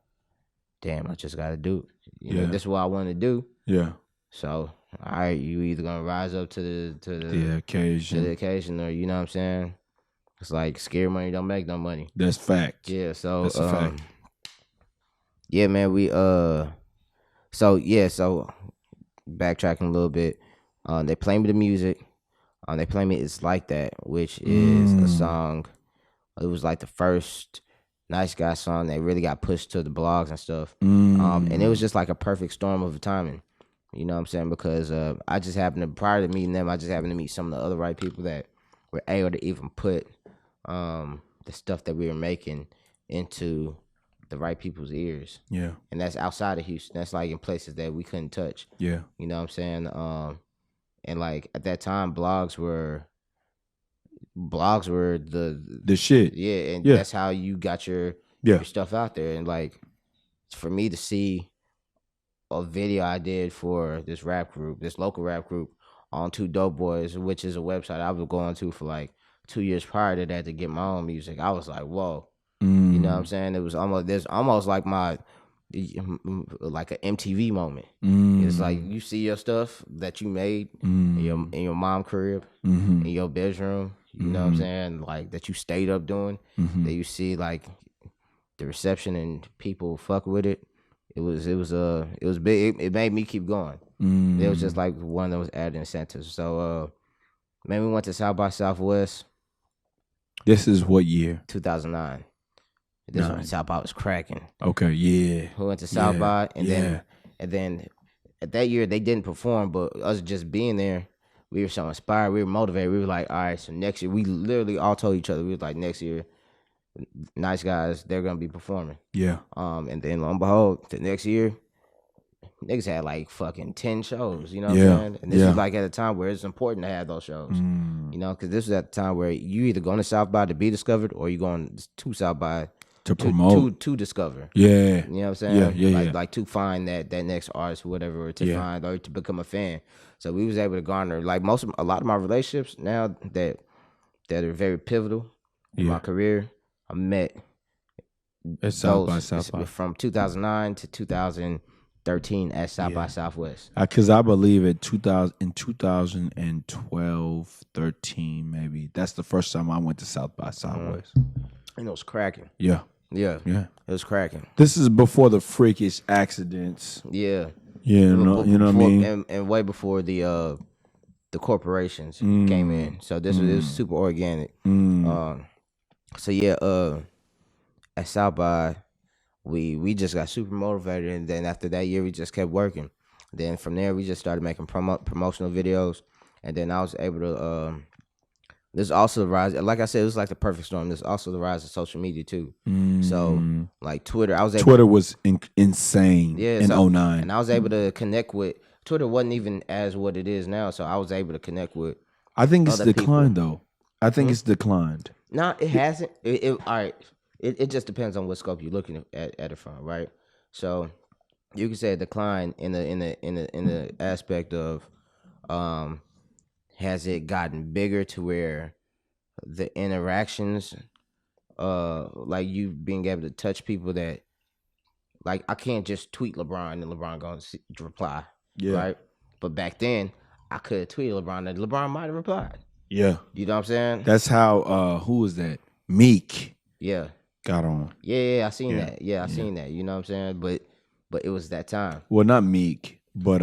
damn, I just got to do it. You know, this is what I want to do.
Yeah.
So, all right, you either going to rise up to the occasion, or, you know what I'm saying? It's like, scared money don't make no money.
That's fact.
Yeah, so.
That's a fact.
Yeah, man, so backtracking a little bit, they play me the music. They play me It's Like That, which is a song. It was like the first Nice Guy song that really got pushed to the blogs and stuff. And it was just like a perfect storm of timing. You know what I'm saying? Because I just happened to, prior to meeting them, I just happened to meet some of the other right people that were able to even put the stuff that we were making into the right people's ears.
Yeah.
And that's outside of Houston. That's like in places that we couldn't touch.
Yeah.
You know what I'm saying? And like at that time, blogs were the
shit.
Yeah, and that's how you got your stuff out there. And like, for me to see a video I did for this local rap group on Two Dope Boys, which is a website I was going to for like 2 years prior to that to get my own music, I was like, whoa. You know what I'm saying? It was almost like like an MTV moment. It's like you see your stuff that you made in your mom crib, in your bedroom. You know what I'm saying? Like that you stayed up doing. That you see like the reception and people fuck with it. It was big. It made me keep going. It was just like one of those added incentives. So man, we went to South by Southwest.
This is what year?
2009. This one, South by was cracking.
Okay, yeah.
We went to South by, and then at that year they didn't perform, but us just being there, we were so inspired, we were motivated. We were like, all right, so next year, we literally all told each other, we was like, next year, Nice Guys, they're gonna be performing.
Yeah.
And then lo and behold, the next year, niggas had like fucking 10 shows. You know what I'm saying? And this is like at a time where it's important to have those shows. You know, because this is at the time where you either going to South by to be discovered, or you going to South by
to promote,
to discover.
Yeah,
you know what I'm saying?
Yeah.
Like to find that next artist or whatever, or to find or to become a fan. So we was able to garner like a lot of my relationships now that are very pivotal in my career. I met
at South by
from 2009 to 2013 at South by Southwest.
Because I believe in 2012, 13 maybe. That's the first time I went to South by Southwest.
And it was cracking.
Yeah.
It was cracking.
This is before the freakish accidents.
Yeah.
You know what I mean?
And way before the corporations came in. So it was super organic. At South by, we just got super motivated, and then after that year we just kept working. Then from there we just started making promotional videos, and then I was able to there's also the rise, like I said, it was like the perfect storm. There's also the rise of social media too. So like Twitter, Twitter
was insane in 09.
And I was able to connect with, Twitter wasn't even as what it is now, so I was able to connect with
I think it's declined though. I think it's declined.
No, it hasn't. All right. It just depends on what scope you're looking at it from, right? So you can say a decline in the aspect of has it gotten bigger to where the interactions like you being able to touch people that like I can't just tweet LeBron and LeBron gonna reply.
Yeah.
Right. But back then, I could tweet LeBron and LeBron might have replied.
Yeah.
You know what I'm saying?
That's how. Who was that? Meek.
Yeah.
Got on.
Yeah, I seen that. Yeah, I seen that. You know what I'm saying? But it was that time.
Well, not Meek, but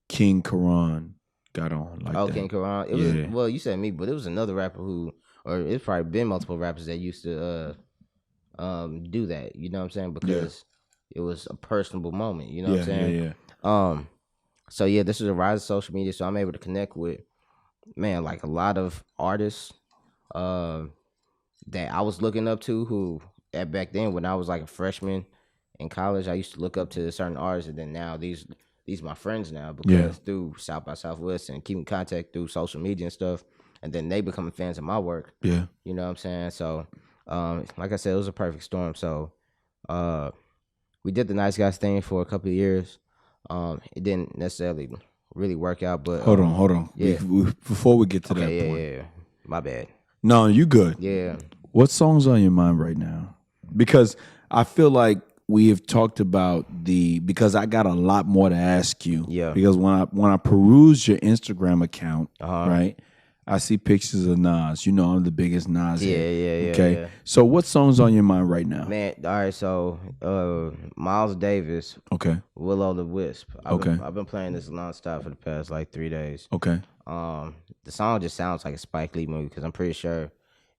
King Karan got on like that.
King Karan. It was well, you said Meek, but it was another rapper who, or it's probably been multiple rappers that used to do that. You know what I'm saying? Because it was a personable moment. You know what I'm saying?
Yeah.
So yeah, this is a rise of social media, so I'm able to connect with, man, like a lot of artists that I was looking up to who back then when I was like a freshman in college, I used to look up to certain artists, and then now these my friends now because through South by Southwest and keeping contact through social media and stuff, and then they becoming fans of my work.
Yeah.
You know what I'm saying? So like I said, it was a perfect storm. So we did the Nice Guys thing for a couple of years. It didn't necessarily really work out, but
hold on.
Yeah.
Before we get to that point.
Yeah. My bad.
No, you good.
Yeah.
What song's on your mind right now? Because I feel like we have talked about because I got a lot more to ask you.
Yeah.
Because when I peruse your Instagram account, right, I see pictures of Nas. You know I'm the biggest Nas head.
Yeah.
Okay.
Yeah.
So what song's on your mind right now?
Man, all right, so Miles Davis,
Okay.
Will-O the Wisp. I've been playing this nonstop for the past like 3 days.
Okay.
The song just sounds like a Spike Lee movie because I'm pretty sure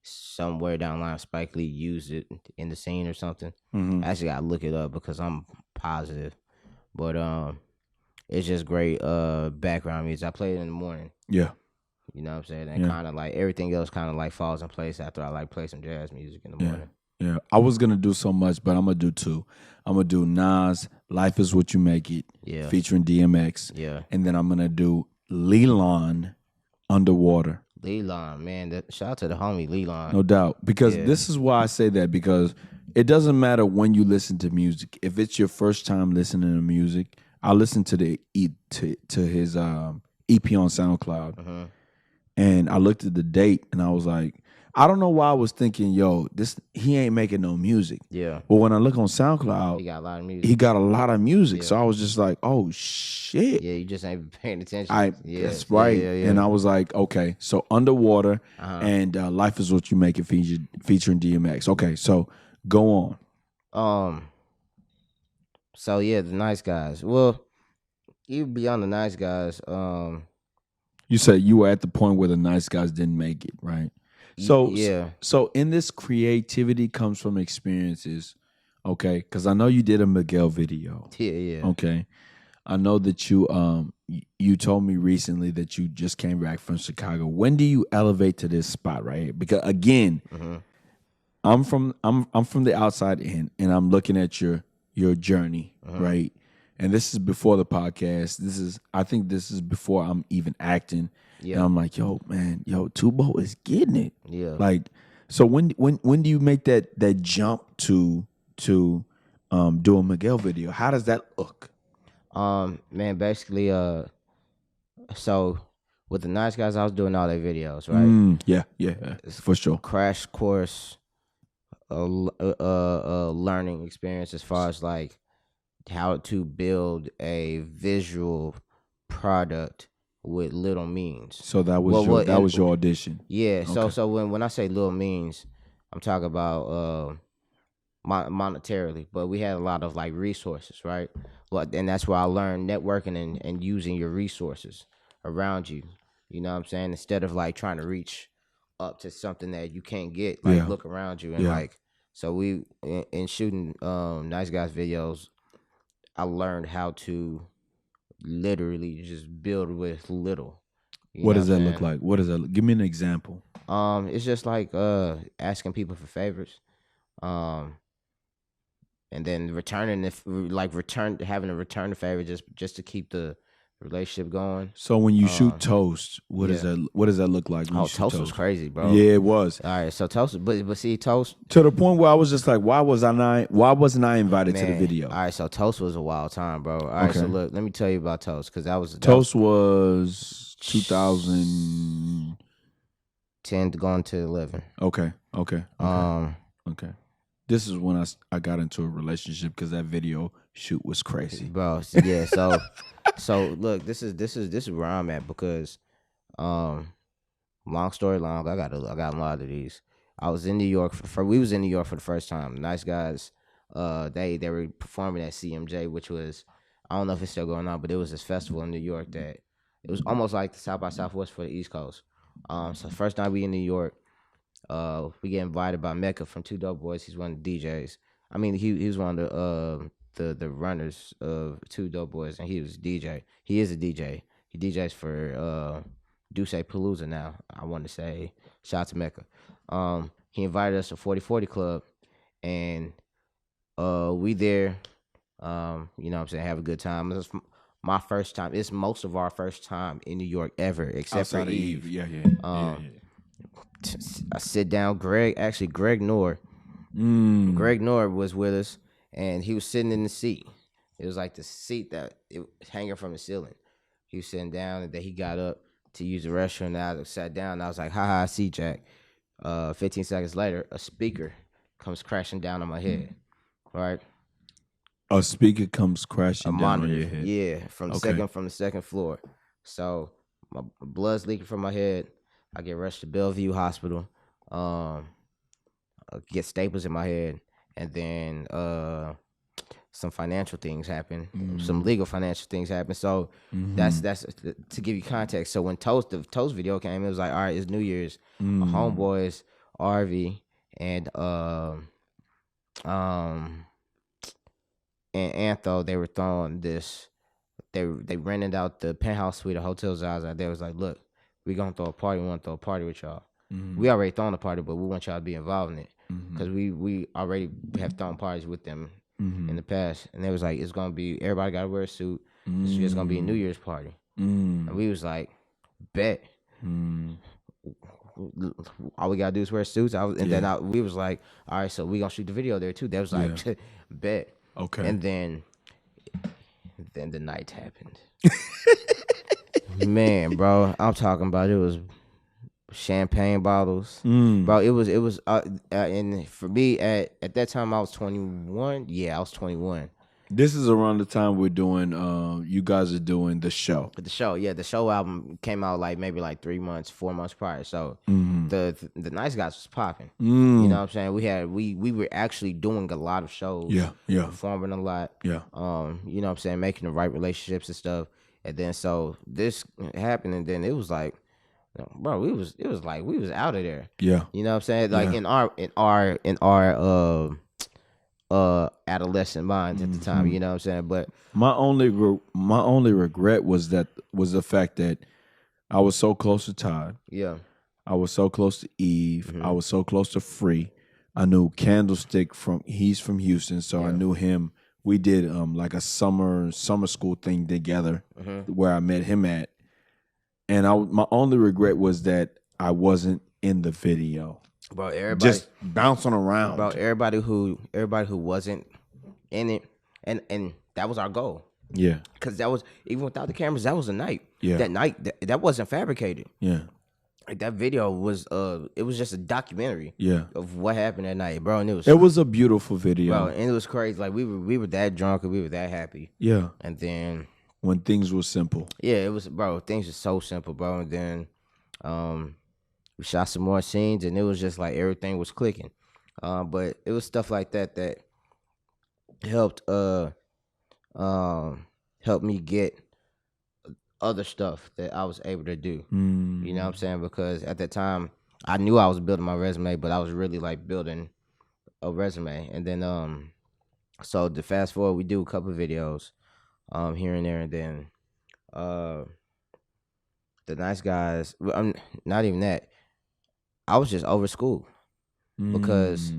somewhere down the line Spike Lee used it in the scene or something.
Mm-hmm.
I actually gotta look it up because I'm positive. But it's just great background music. I play it in the morning.
Yeah.
You know what I'm saying? And kind of like everything else kind of like falls in place after I like play some jazz music in the morning.
Yeah. I was gonna do so much, but I'm gonna do two. I'm gonna do Nas, Life Is What You Make It, featuring DMX.
Yeah.
And then I'm gonna do Leland, Underwater.
Leland, man. Shout out to the homie Leland.
No doubt. Because this is why I say that, because it doesn't matter when you listen to music. If it's your first time listening to music, I listened to his EP on SoundCloud.
Mm-hmm.
And I looked at the date and I was like, I don't know why I was thinking, he ain't making no music.
Yeah.
But when I look on SoundCloud,
he got a lot of music.
Yeah. So I was just like, oh shit.
Yeah, you just ain't been paying attention.
That's right. Yeah. And I was like, okay, so Underwater and Life Is What You Make It featuring DMX. Okay, so go on.
So yeah, the Nice Guys. Well, even beyond the Nice Guys,
you said you were at the point where the Nice Guys didn't make it, right? So So in this, creativity comes from experiences, okay? Because I know you did a Miguel video.
Yeah.
Okay. I know that you told me recently that you just came back from Chicago. When do you elevate to this spot right here? Because again, I'm from the outside in, and I'm looking at your journey, right? And this is before the podcast. I think this is before I'm even acting. Yeah. And I'm like, Tubo is getting it.
Yeah.
Like, so when do you make that jump to do a Miguel video? How does that look?
Man, basically, so with the Nice Guys, I was doing all their videos, right?
Yeah, for sure.
Crash course, learning experience as far as like how to build a visual product with little means.
So that was your audition.
Yeah. Okay. So when I say little means, I'm talking about monetarily, but we had a lot of like resources, right? Well, and that's where I learned networking and using your resources around you. You know what I'm saying? Instead of like trying to reach up to something that you can't get, like look around you and like. So we in shooting Nice Guys videos, I learned how to literally just build with little.
What does that look like? What does that? Give me an example.
It's just like asking people for favors, and then having to return the favor just to keep the relationship going.
So when you shoot Toast, what does that look like?
Toast was crazy, bro.
Yeah, it was.
All right, so Toast, but see Toast
to the point where I was just like, why wasn't I invited to the video?
All right, so Toast was a wild time, bro. All right, so look, let me tell you about Toast because that was
2010
going to 11.
Okay.
Okay.
This is when I got into a relationship because that video shoot was crazy,
bro. Yeah, so look, this is where I'm at because, long story long, I got a lot of these. I was in New York we was in New York for the first time. Nice Guys, they were performing at CMJ, which was, I don't know if it's still going on, but it was this festival in New York that it was almost like the South by Southwest for the East Coast. So the first time we in New York, we get invited by Mecca from Two Dope Boys. He's one of the DJs. I mean, he was one of the runners of Two Dope Boys, and he was DJ. He is a DJ. He DJs for Duce Palooza now. I want to say shout out to Mecca. He invited us to 4040 Club, and we there. You know what I'm saying, have a good time. It's my first time. It's most of our first time in New York ever, except
outside
for Eve.
Yeah.
I sit down. Greg Noor. Greg Noor was with us, and he was sitting in the seat. It was like the seat that it was hanging from the ceiling. He was sitting down, and then he got up to use the restroom. And I sat down, and I was like, "Ha, see, Jack." 15 seconds later, a speaker comes crashing down on my head. Right.
A speaker comes crashing down on your head.
Yeah, from the second floor. So my blood's leaking from my head. I get rushed to Bellevue Hospital. Get staples in my head, and then some financial things happen. Some legal financial things happen. So that's to give you context. So when the Toast video came, it was like, all right, it's New Year's. My homeboys, RV and Antho, they were throwing this. They rented out the penthouse suite of Hotel Zaza. They was like, look, we gonna throw a party. We want to throw a party with y'all. We already thrown a party, but we want y'all to be involved in it because we already have thrown parties with them in the past. And they was like, it's gonna be, everybody gotta wear a suit. It's just gonna be a New Year's party. And we was like, bet. All we gotta do is wear suits. Then we was like, all right, so we gonna shoot the video there too. They was like, bet.
Okay.
And then the night happened. Man, bro, I'm talking about, it was champagne bottles, bro. It was and for me at that time I was 21. Yeah, I was 21.
This is around the time we're doing. You guys are doing the show.
The show album came out like maybe like 4 months prior. So the Nice Guys was popping. You know what I'm saying? We were actually doing a lot of shows.
Yeah.
Performing a lot.
Yeah.
You know what I'm saying? Making the right relationships and stuff. And then so this happened, and then it was like, bro, it was like we was out of there.
Yeah.
You know what I'm saying? Like in our adolescent minds at the time, you know what I'm saying? But
my only regret was the fact that I was so close to Todd.
Yeah.
I was so close to Eve. I was so close to Free. I knew Candlestick he's from Houston, so I knew him. We did like a summer school thing together where I met him at. And my only regret was that I wasn't in the video.
Bro, everybody
just bouncing around.
Bro, everybody who wasn't in it, and that was our goal.
Yeah.
Because that was, even without the cameras, that was a night.
Yeah.
That night, that wasn't fabricated.
Yeah.
Like that video was it was just a documentary.
Yeah.
Of what happened that night, bro. And
it was a beautiful video.
Bro, and it was crazy. Like we were that drunk and we were that happy.
Yeah.
And then
when things were simple.
Yeah, it was, bro, things were so simple, bro. And then we shot some more scenes, and it was just like everything was clicking. But it was stuff like that helped help me get other stuff that I was able to do. You know what I'm saying? Because at that time, I knew I was building my resume, but I was really like building a resume. And then so to fast forward, we do a couple of videos here and there, and then the Nice Guys, not even that. I was just over school because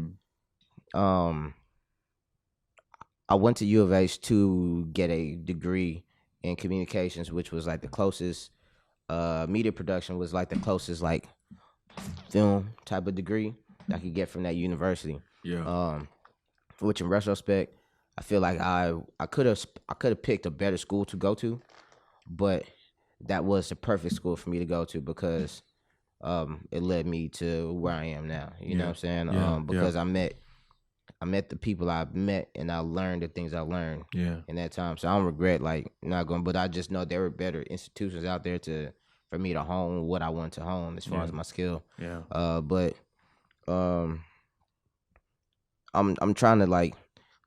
I went to U of H to get a degree in communications, which was like the closest, media production was like the closest like film type of degree I could get from that university.
Yeah.
Which in retrospect, I feel like I could have picked a better school to go to, but that was the perfect school for me to go to because it led me to where I am now. You know what I'm saying? Because I met I met the people I met, and I learned the things I learned.
Yeah.
In that time, so I don't regret like not going. But I just know there were better institutions out there for me to hone what I want to hone as far as my skill.
Yeah.
But I'm trying to like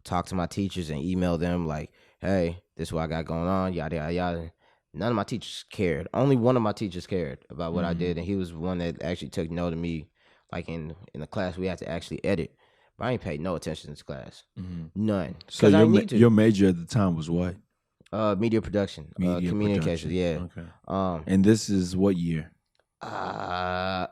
talk to my teachers and email them like, hey, this is what I got going on, yada yada yada. None of my teachers cared. Only one of my teachers cared about what I did, and he was one that actually took note of me. Like in the class, we had to actually edit, but I ain't paid no attention to this class, none.
So your major at the time was what?
Media production, communications. Yeah.
Okay. And this is what year?
I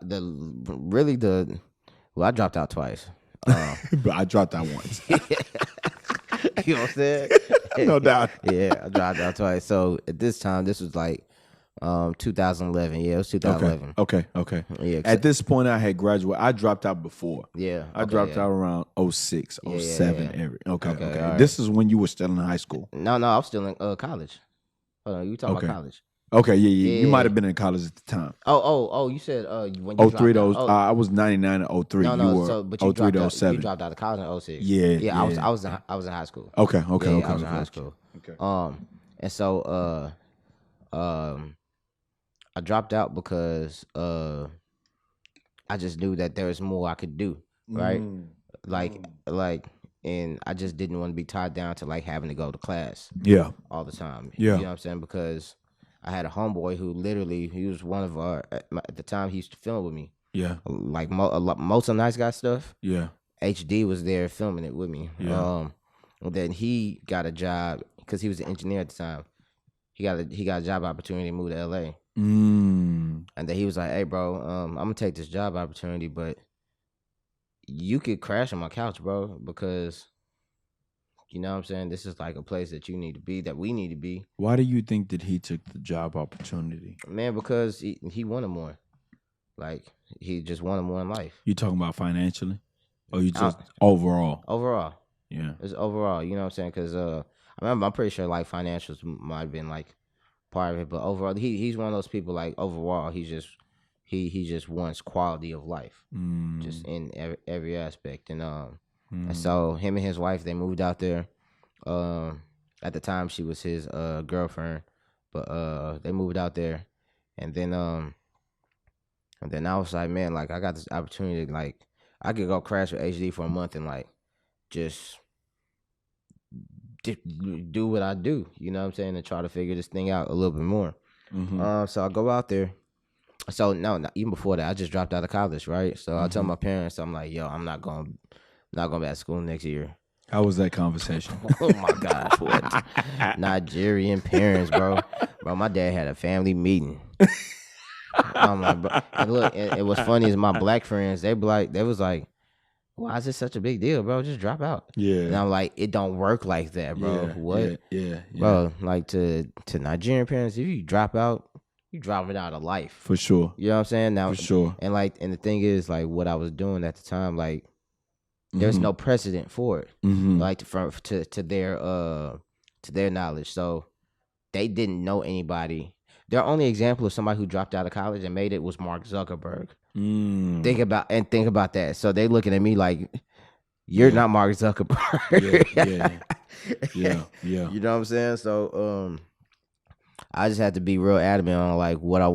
dropped out twice.
But I dropped out once.
You know what I'm saying?
No doubt.
Yeah, I dropped out twice. So at this time, this was like 2011. Yeah, it was 2011.
Okay.
Yeah.
At this point, I had graduated. I dropped out before.
Yeah.
I dropped out around 06, 07.
Yeah.
Okay.
Right.
This is when you were still in high school.
No, I was still in college. Hold on, you talking about college?
Okay, yeah. You might have been in college at the time.
Oh, you said when you
03
dropped out.
I was 99 and 03.
No,
you were
but you
03 to
dropped
07.
You dropped out of college in 06.
Yeah.
I was in high school.
Okay.
I was in high
school.
Okay. And so I dropped out because I just knew that there was more I could do, right? Like, and I just didn't want to be tied down to like having to go to class, all the time.
Yeah,
you know what I'm saying? Because I had a homeboy who literally he was one of our at the time he used to film with me.
Yeah,
like most of the Nice Guy stuff.
Yeah,
HD was there filming it with me.
Yeah.
And then he got a job because he was an engineer at the time. He got a job opportunity to move to LA. And then he was like, "Hey, bro, I'm gonna take this job opportunity, but you could crash on my couch, bro, because you know what I'm saying, this is like a place that you need to be, that we need to be."
Why do you think that he took the job opportunity?
Man, because he wanted more. Like, he just wanted more in life.
You talking about financially? Or you just overall?
Overall.
Yeah.
It's overall, you know what I'm saying? Because I'm pretty sure like financials might have been like part of it, but overall, he's one of those people like overall, he just wants quality of life, just in every aspect. And and so him and his wife, they moved out there. At the time, she was his girlfriend, but they moved out there, and then I was like, man, like I got this opportunity, like I could go crash with HD for a month and like just do what I do, you know what I'm saying, and try to figure this thing out a little bit more. So I go out there. So no, even before that, I just dropped out of college, right? So I tell my parents, I'm like, yo, I'm not going back to school next year.
How was that conversation?
Oh my gosh, what? Nigerian parents, bro. Bro, my dad had a family meeting. I'm like, bro. And look, and what's funny is my black friends, they was like, why is this such a big deal, bro? Just drop out.
Yeah.
And I'm like, it don't work like that, bro.
Yeah,
what?
Yeah.
Bro, like to Nigerian parents, if you drop out, you drop it out of life.
For sure.
You know what I'm saying? Now,
for sure.
And the thing is, like, what I was doing at the time, like, there's no precedent for it. Like to their knowledge. So they didn't know anybody. Their only example of somebody who dropped out of college and made it was Mark Zuckerberg. Think about that. So they looking at me like, you're not Mark Zuckerberg.
Yeah.
You know what I'm saying? So I just had to be real adamant on like what I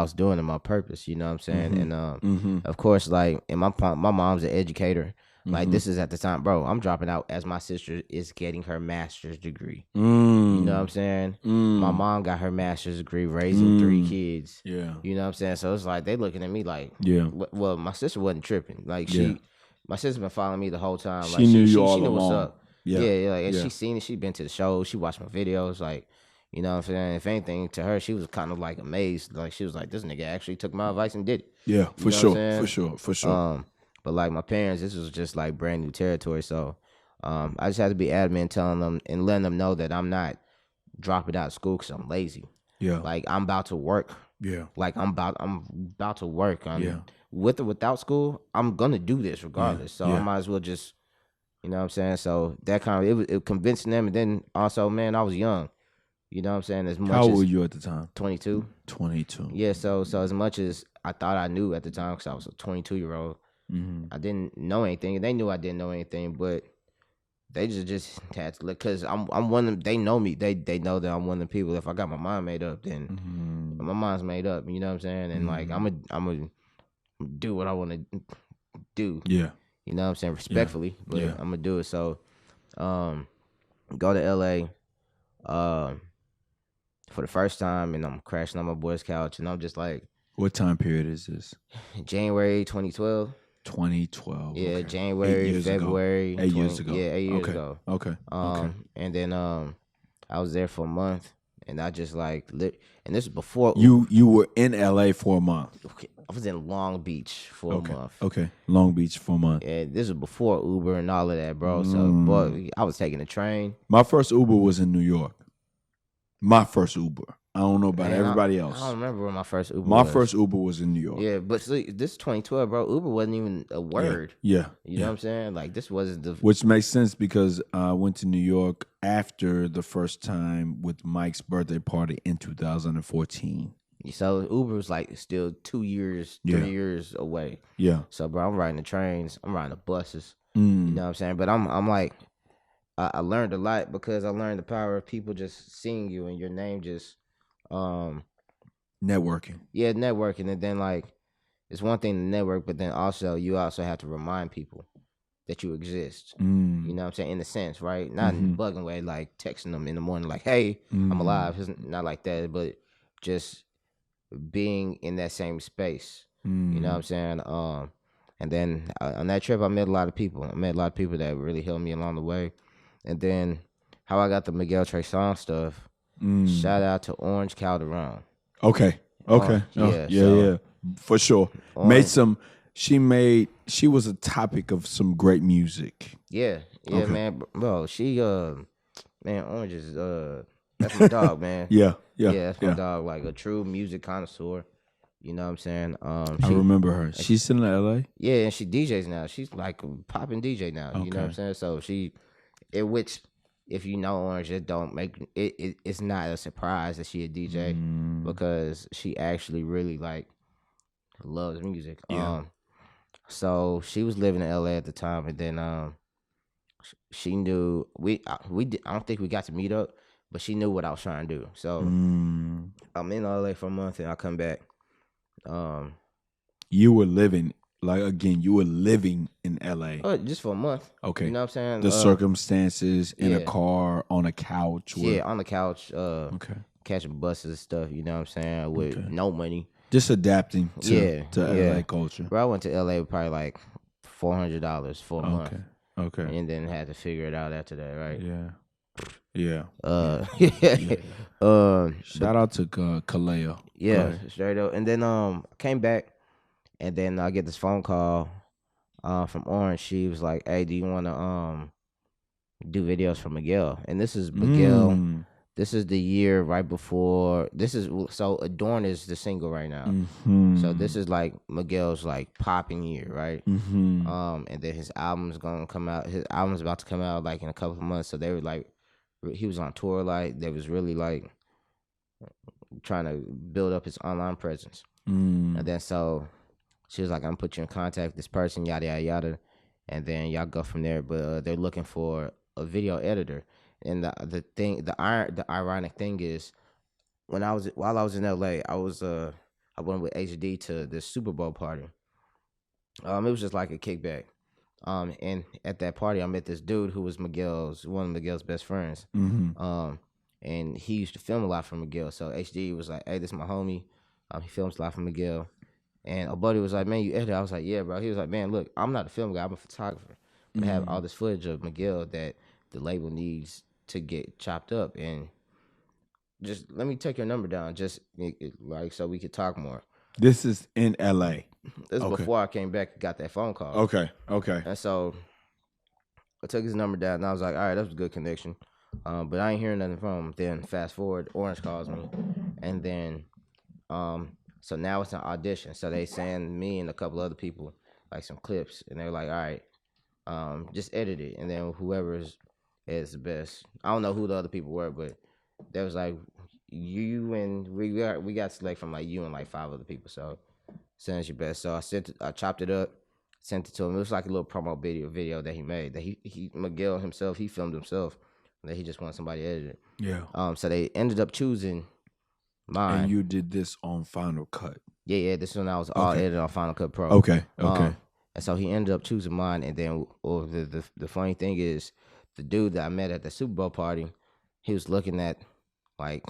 was doing and my purpose. You know what I'm saying? And of course, like, and my mom's an educator. Like, this is at the time, bro, I'm dropping out as my sister is getting her master's degree. You know what I'm saying? My mom got her master's degree, raising 3 kids.
Yeah.
You know what I'm saying? So it's like, they looking at me like, well, my sister wasn't tripping. Like, my sister been following me the whole time.
She
like,
knew you all
she knew
along.
What's up. Yeah. Like, and she seen it. She been to the show. She watched my videos. Like, you know what I'm saying? If anything, to her, she was kind of like amazed. Like, she was like, this nigga actually took my advice and did it.
Yeah, for sure.
But like my parents, this was just like brand new territory. So I just had to be adamant, telling them and letting them know that I'm not dropping out of school because I'm lazy.
Yeah.
Like, I'm about to work.
Yeah.
Like, I'm about to work. With or without school, I'm gonna do this regardless. So I might as well just, you know what I'm saying? So that kind of it convincing them. And then also, man, I was young. You know what I'm saying? As much
How old were you at the time?
22.
22.
Yeah, so as much as I thought I knew at the time, because I was a 22-year-old, I didn't know anything. They knew I didn't know anything, but they just had to look, because I'm one of them. They know me. They know that I'm one of the people. If I got my mind made up, then my mind's made up. You know what I'm saying? And like I'm a do what I want to do.
Yeah.
You know what I'm saying? Respectfully, but I'm gonna do it. So, go to LA, for the first time, and I'm crashing on my boy's couch, and I'm just like,
what time period is this?
January 2012.
2012.
Yeah,
okay.
January, February.
8 years ago.
Yeah, 8 years
okay.
ago.
Okay.
And then I was there for a month, and I just like and this is before
you were in LA for a month.
Okay, I was in Long Beach for a month.
Okay, Long Beach for a month.
Yeah, this is before Uber and all of that, bro. So, but I was taking the train.
My first Uber was in New York. My first Uber. I don't know about everybody else.
I don't remember where my first Uber was.
My first Uber was in New York.
Yeah, but see, this is 2012, bro. Uber wasn't even a word.
Yeah.
You know what I'm saying? Like, this wasn't the...
Which makes sense because I went to New York after the first time with Mike's birthday party in 2014.
So Uber was like still 2 years, 3 years away.
Yeah.
So, bro, I'm riding the trains. I'm riding the buses. You know what I'm saying? But I'm like... I learned a lot because I learned the power of people just seeing you and your name just...
networking.
Yeah, networking. And then, like, it's one thing to network, but then also you also have to remind people that you exist. You know what I'm saying? In a sense, right? Not in a bugging way, like texting them in the morning, like, hey, I'm alive. It's not like that, but just being in that same space. You know what I'm saying? And then on that trip, I met a lot of people. I met a lot of people that really helped me along the way. And then how I got the Miguel Tresson stuff, shout out to Orange Calderon.
Okay. Yeah. For sure. She was a topic of some great music.
Yeah, man. Bro, she man, Orange is that's my dog, man.
Yeah,
that's my dog, like a true music connoisseur. You know what I'm saying?
I remember her. She's still in LA?
Yeah, and she DJs now. She's like a popping DJ now. You know what I'm saying? So which if you know Orange, it don't make it's not a surprise that she a DJ because she actually really like loves music.
Yeah.
So she was living in LA at the time, and then she knew I don't think we got to meet up, but she knew what I was trying to do. So I'm in LA for a month, and I come back.
You were living in LA.
Just for a month.
Okay.
You know what I'm saying?
The circumstances in a car, on a couch.
Yeah, on the couch. Catching buses and stuff, you know what I'm saying? With no money.
Just adapting to LA culture.
Bro, I went to LA with probably like $400 for a month.
Okay.
And then had to figure it out after that, right?
Yeah. Shout out to Kaleo.
Yeah, straight up. And then I came back, and then I get this phone call from Orange. She was like, hey, do you want to do videos for Miguel? And this is Miguel. This is the year right before. So Adorn is the single right now. So this is like Miguel's like popping year, right? And then his album's gonna come out. His album's about to come out like in a couple of months. So they were like, he was on tour. Like they was really like trying to build up his online presence. And then so she was like, I'm gonna put you in contact with this person, yada yada yada, and then y'all go from there. But they're looking for a video editor. And the ironic thing is, while I was in LA, I went with HD to this Super Bowl party. It was just like a kickback. And at that party, I met this dude who was one of Miguel's best friends. And he used to film a lot for Miguel. So HD was like, hey, this is my homie. He films a lot for Miguel. And a buddy was like, man, you edit? I was like, yeah, bro. He was like, man, look, I'm not a film guy. I'm a photographer. I have all this footage of Miguel that the label needs to get chopped up, and just let me take your number down, just like so we could talk more.
This is in LA.
This is before I came back and got that phone call.
Okay.
And so I took his number down, and I was like, all right, that was a good connection. But I ain't hearing nothing from him. Then fast forward, Orange calls me, and then so now it's an audition. So they send me and a couple other people like some clips, and they're like, all right, just edit it, and then whoever's is the best. I don't know who the other people were, but there was like you and we got select from like you and like 5 other people. So send us your best. So I chopped it up, sent it to him. It was like a little promo video that he made. That he Miguel himself, he filmed himself. That he just wanted somebody to edit it.
Yeah.
So they ended up choosing mine.
And you did this on Final Cut.
Yeah. This one I was all edited on Final Cut Pro.
Okay.
And so he ended up choosing mine. And then, the funny thing is, the dude that I met at the Super Bowl party, he was looking at like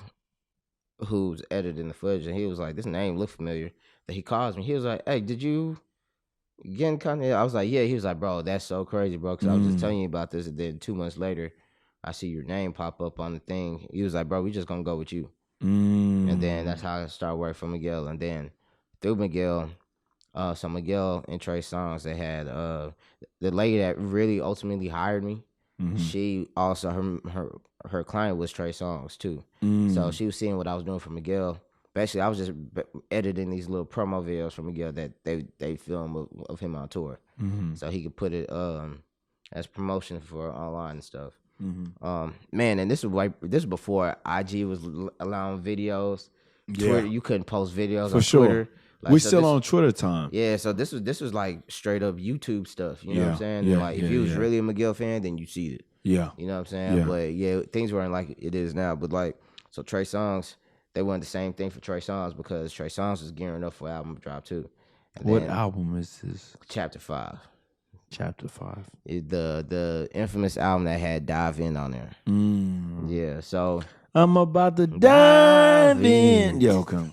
who's editing the footage, and he was like, "This name looked familiar." That he calls me. He was like, "Hey, did you get in contact?" I was like, "Yeah." He was like, "Bro, that's so crazy, bro." Because I was just telling you about this, and then 2 months later, I see your name pop up on the thing. He was like, "Bro, we just gonna go with you." And then that's how I started working for Miguel. And then through Miguel, so Miguel and Trey Songz, they had the lady that really ultimately hired me. She also her client was Trey Songz too. So she was seeing what I was doing for Miguel. Basically, I was just editing these little promo videos for Miguel that they film of him on tour, so he could put it as promotion for online and stuff. Man, and this is before IG was allowing videos. Twitter, you couldn't post videos on Twitter.
Like, we're still on Twitter time.
Yeah, so this was like straight up YouTube stuff. You know what I'm saying? Yeah, like if you was really a Miguel fan, then you see it.
Yeah.
You know what I'm saying?
Yeah.
But things weren't like it is now. But like, so Trey Songz, they wanted the same thing for Trey Songz because Trey Songz was gearing up for album drop too. And
what album is this?
Chapter 5.
Chapter 5.
The infamous album that had Dive In on there. Yeah, so
I'm about to dive in. Yeah, okay.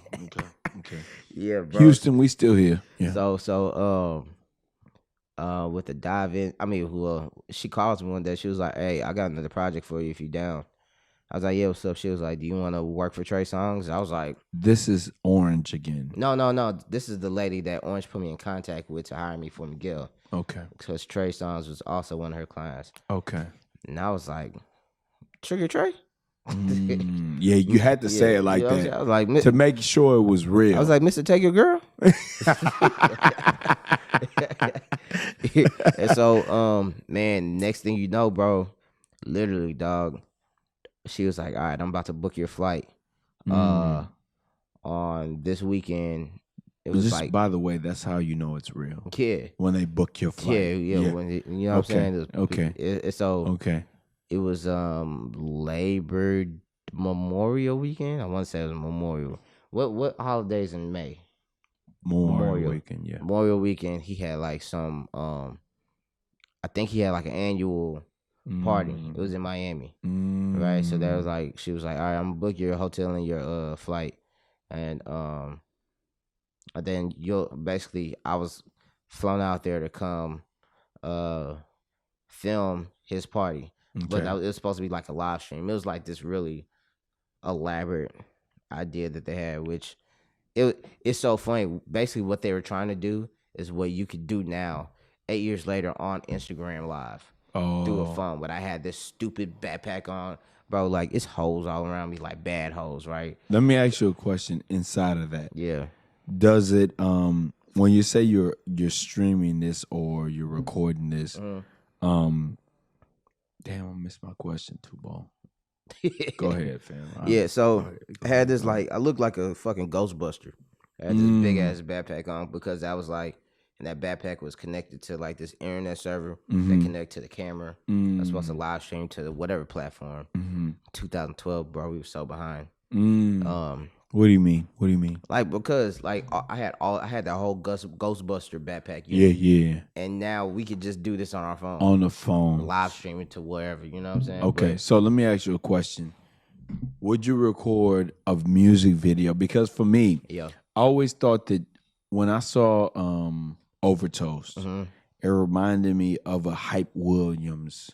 Yeah, bro.
Houston, we still here. Yeah.
So with the Dive In, I mean, she calls me one day. She was like, "Hey, I got another project for you if you down." I was like, "Yeah, what's up?" She was like, "Do you want to work for Trey Songz?" I was like,
"This is Orange again."
No. This is the lady that Orange put me in contact with to hire me for Miguel.
Okay.
Because Trey Songz was also one of her clients.
Okay.
And I was like, "Trigger Trey?"
Yeah, you had to say it like that.
I was like,
to make sure it was real.
I was like, "Mr. Take Your Girl." And so, man, next thing you know, bro, literally, dog, she was like, "All right, I'm about to book your flight on this weekend." It was
just,
like,
by the way, that's how you know it's real.
Yeah.
When they book your flight.
Yeah. When you know what I'm saying?
Okay.
It was Labor Memorial weekend. I want to say it was Memorial. What holidays in May?
Memorial weekend, yeah.
Memorial weekend. He had like some I think he had like an annual party. It was in Miami. Right? So there was like, she was like, "All right, I'm gonna book your hotel and your flight." And then I was flown out there to come film his party. Okay. But it was supposed to be like a live stream. It was like this really elaborate idea that they had, which it's so funny. Basically, what they were trying to do is what you could do now, 8 years later, on Instagram Live through a phone. But I had this stupid backpack on, bro. Like, it's hoes all around me, like bad hoes, right?
Let me ask you a question inside of that.
Yeah.
Does it when you say you're streaming this or you're recording this, damn, I missed my question, Tubo. Go ahead, fam.
Yeah, so I had this, like, I looked like a fucking Ghostbuster. I had this big ass backpack on because I was like, and that backpack was connected to like this internet server that connected to the camera. I was supposed to live stream to whatever platform. 2012, bro, we were so behind.
What do you mean?
Like, because like I had that whole Ghostbuster backpack.
Yeah.
And now we could just do this on our phone.
On the phone.
Live stream it to wherever, you know what I'm saying?
Okay, so let me ask you a question. Would you record a music video? Because for me, I always thought that when I saw Overtoast, it reminded me of a Hype Williams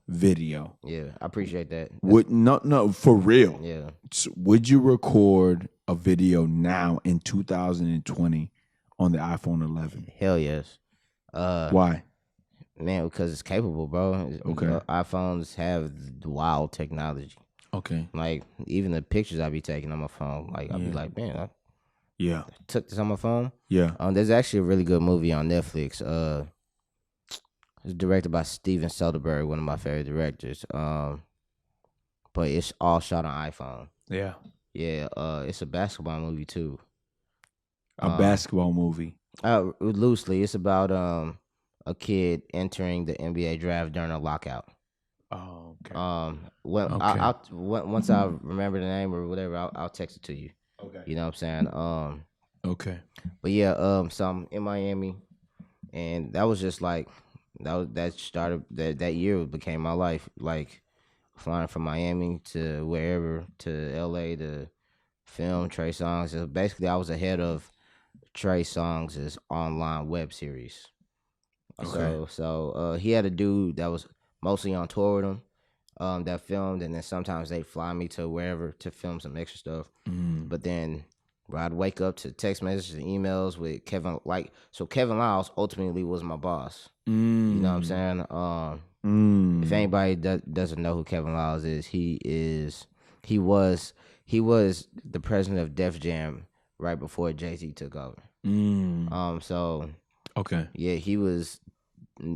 video.
Yeah, I appreciate that.
No, for real.
Yeah.
So would you record a video now in 2020 on the iPhone 11?
Hell yes.
Why?
Man, because it's capable, bro.
Okay.
iPhones have wild technology.
Okay.
Like, even the pictures I be taking on my phone, like, I'll be like, man, I took this on my phone.
Yeah.
There's actually a really good movie on Netflix. It's directed by Steven Soderbergh, one of my favorite directors. But it's all shot on iPhone.
Yeah.
Yeah. It's a basketball movie too.
A basketball movie.
Loosely, it's about a kid entering the NBA draft during a lockout.
Oh, okay.
Once I remember the name or whatever, I'll text it to you.
Okay.
You know what I'm saying?
Okay.
But yeah, so I'm in Miami, and that was just like that year became my life. Like flying from Miami to wherever to LA to film Trey Songz. So basically, I was ahead of Trey Songz' online web series.
Okay.
So he had a dude that was mostly on tour with him, that filmed, and then sometimes they'd fly me to wherever to film some extra stuff. But then I'd wake up to text messages and emails with Kevin. So Kevin Lyles ultimately was my boss. You know what I'm saying? If anybody doesn't know who Kevin Lyles is, he was the president of Def Jam right before Jay-Z took over. So
okay.
Yeah, he was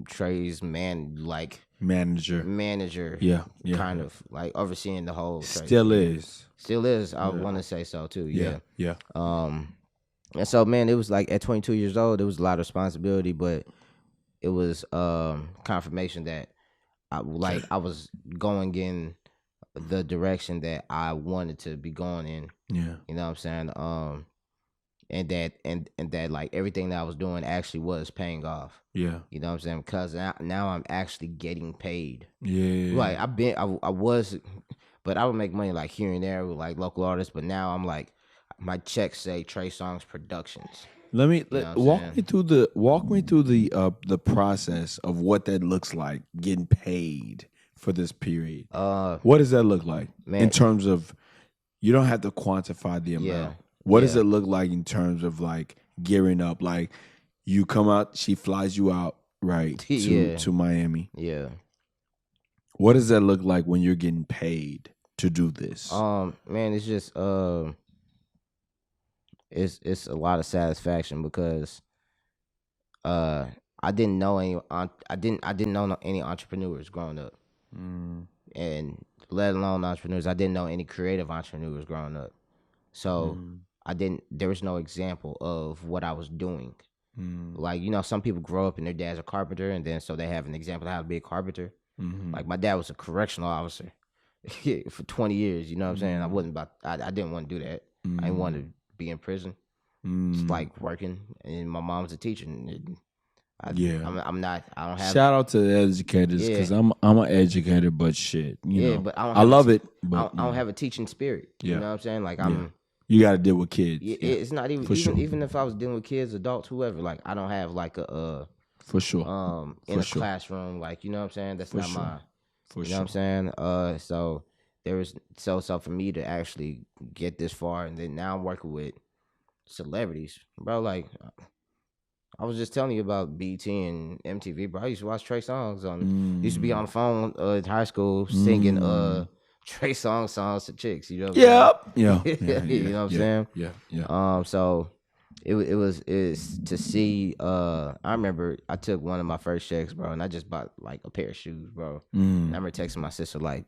Trey's manager.
Yeah.
Kind of like overseeing the whole.
Still is.
I want to say so too.
Yeah.
And so man, it was like at 22 years old, it was a lot of responsibility, but it was confirmation that I was going in the direction that I wanted to be going in.
Yeah.
You know what I'm saying? And that like everything that I was doing actually was paying off.
Yeah.
You know what I'm saying? Because now I'm actually getting paid.
Yeah.
Like I was, but I would make money like here and there with like local artists. But now I'm like, my checks say Trey Songz Productions.
Walk me through the process of what that looks like getting paid for this period. What does that look like, man, in terms of, you don't have to quantify the amount.
Yeah.
What does it look like in terms of like gearing up? Like you come out, she flies you out, right, to Miami.
Yeah.
What does that look like when you're getting paid to do this?
Man, it's just it's a lot of satisfaction because I didn't know any entrepreneurs growing up, and let alone entrepreneurs. I didn't know any creative entrepreneurs growing up, so there was no example of what I was doing. Like, some people grow up and their dad's a carpenter, and then so they have an example of how to be a carpenter. Like my dad was a correctional officer for 20 years. You know what I'm saying? I didn't want to do that. I didn't want to be in prison. It's like working, and my mom's a teacher. And I'm not. I don't have.
Shout out to the educators, because I'm an educator, but shit, you know.
But
I love it. But
I don't have a teaching spirit. You know what I'm saying? Like
you got to deal with kids.
It's not even if I was dealing with kids, adults, whoever. Like I don't have like a
for sure
in a classroom. Like, you know what I'm saying? That's not mine. You know what I'm saying? So there was so for me to actually get this far, and then now I'm working with celebrities, bro. Like I was just telling you about BT and MTV, bro. I used to watch Trey Songz used to be on the phone in high school singing Trey Songz songs to chicks. You know what I'm saying? You know what I'm saying?
Yeah.
So it's to see. I remember I took one of my first checks, bro, and I just bought like a pair of shoes, bro. And I remember texting my sister like,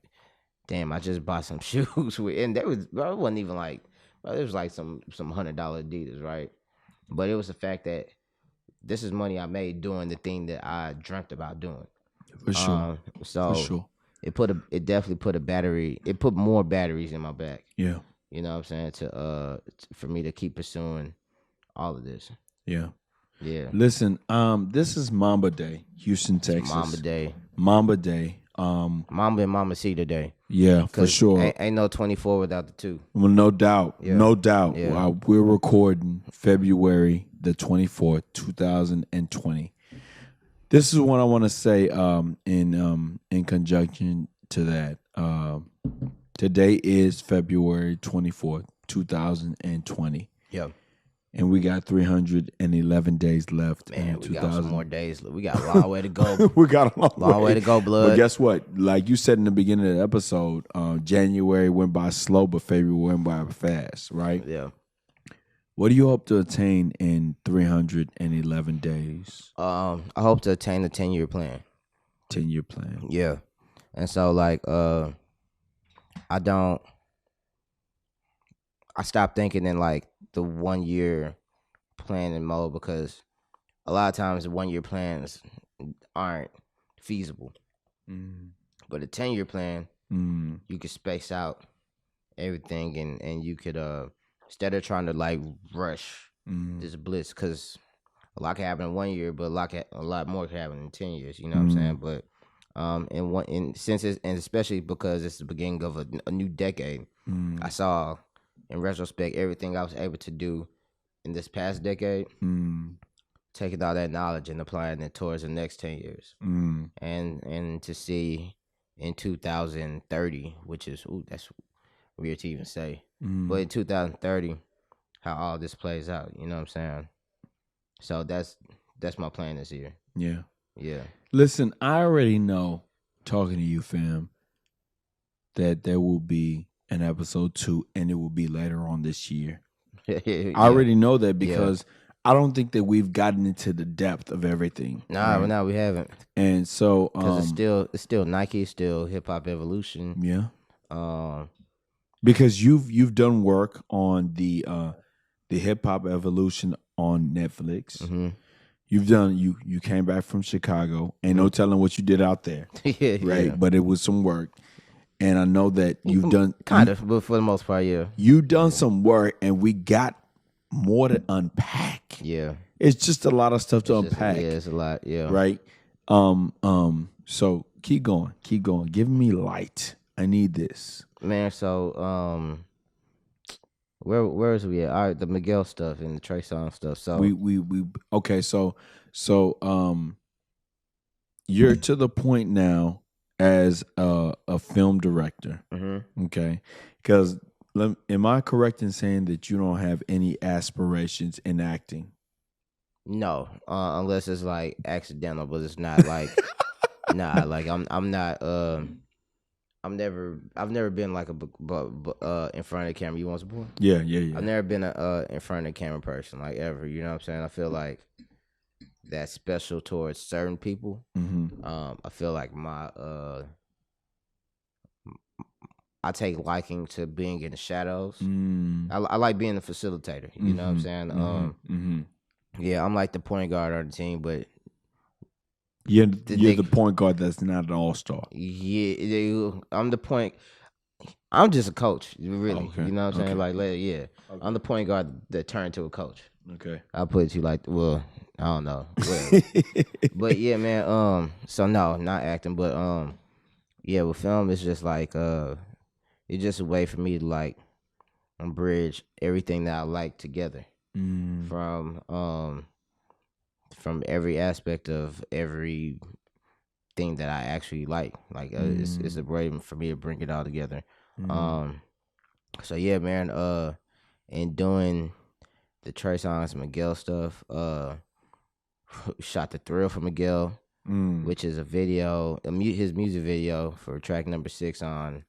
"Damn, I just bought some shoes," and there was, bro, it wasn't even like, bro, it was like some $100 Adidas, right? But it was the fact that this is money I made doing the thing that I dreamt about doing.
For sure.
For sure. It definitely put a battery. It put more batteries in my back.
Yeah.
You know what I'm saying? For me to keep pursuing all of this.
Yeah.
Yeah.
Listen, this is Mamba Day, Houston, Texas.
Mamba Day.
Mamba
and Mama C today.
Yeah, for sure.
Ain't no 24 without the 2.
Well, no doubt.
Yeah.
No doubt.
Yeah.
We're recording February the 24th, 2020. This is what I want to say in conjunction to that. Today is February 24th, 2020.
Yeah.
And we got 311 days left.
Man, we got some more days. We got a long way to go.
We got a
long way to go, blood.
But guess what? Like you said in the beginning of the episode, January went by slow, but February went by fast, right?
Yeah.
What do you hope to attain in 311 days?
I hope to attain a 10-year plan.
10-year plan.
Yeah. And so, like, I stopped thinking in, like, the 1-year planning mode, because a lot of times the 1-year plans aren't feasible. But a 10-year plan, you could space out everything, and you could instead of trying to like rush this blitz, because a lot can happen in 1 year, but a lot more can happen in 10 years. You know what I'm saying? But and especially because it's the beginning of a new decade, I saw in retrospect everything I was able to do in this past decade, taking all that knowledge and applying it towards the next 10 years, and to see in 2030, which is that's weird to even say, but in 2030, how all this plays out. You know what I'm saying? So that's my plan this year. Yeah.
Listen, I already know, talking to you, fam, that there will be an episode 2, and it will be later on this year. I already know that because I don't think that we've gotten into the depth of everything.
No, we haven't.
And so,
because it's still Nike, still Hip Hop Evolution.
Yeah. Because you've done work on the Hip Hop Evolution on Netflix. You came back from Chicago. Ain't no telling what you did out there. Right? But it was some work. And I know that you've done
but for the most part,
you've done some work, and we got more to unpack. It's just a lot of stuff to unpack.
It's a lot.
Right. So keep going. Give me light. I need this,
man. So where is we at? All right, the Miguel stuff and the Trey Songz stuff. So
we okay. So you're to the point now as a film director. Okay, because am I correct in saying that you don't have any aspirations in acting?
No, unless it's like accidental, but it's not like like I'm not I've never been like in front of the camera. You want support?
Yeah.
I've never been in front of the camera person, like, ever. You know what I'm saying? I feel like that's special towards certain people. I feel like I take liking to being in the shadows. I like being a facilitator. You know what I'm saying? Yeah, I'm like the point guard on the team, but
you're the point guard that's not an all-star.
Yeah, I'm the point. I'm just a coach, really.
Okay.
You know what I'm saying? Like,
Okay.
I'm the point guard that turned to a coach.
Okay.
I'll put it to you like, well, I don't know. But yeah, man, so no, not acting, but yeah, with film, it's just like it's just a way for me to like bridge everything that I like together. From every aspect of everything that I actually like. Like, it's a way for me to bring it all together. So yeah, man, and doing the Trey Songz Miguel stuff, shot the Thrill for Miguel, which is a video, his music video for track number 6 on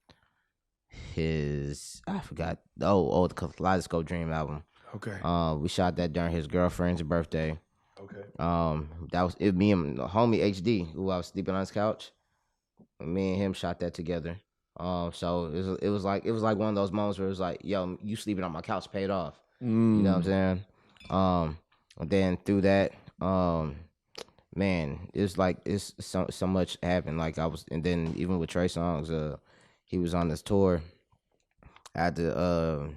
his, I forgot, the Kaleidoscope Dream album.
Okay.
We shot that during his girlfriend's birthday.
Okay.
That was it. Me and the homie HD, who I was sleeping on his couch. Me and him shot that together. So it was like one of those moments where it was like, yo, you sleeping on my couch paid off. You know what I'm saying? And then through that, man, it's like it's so much happened. Like and then even with Trey Songz, he was on this tour. I had to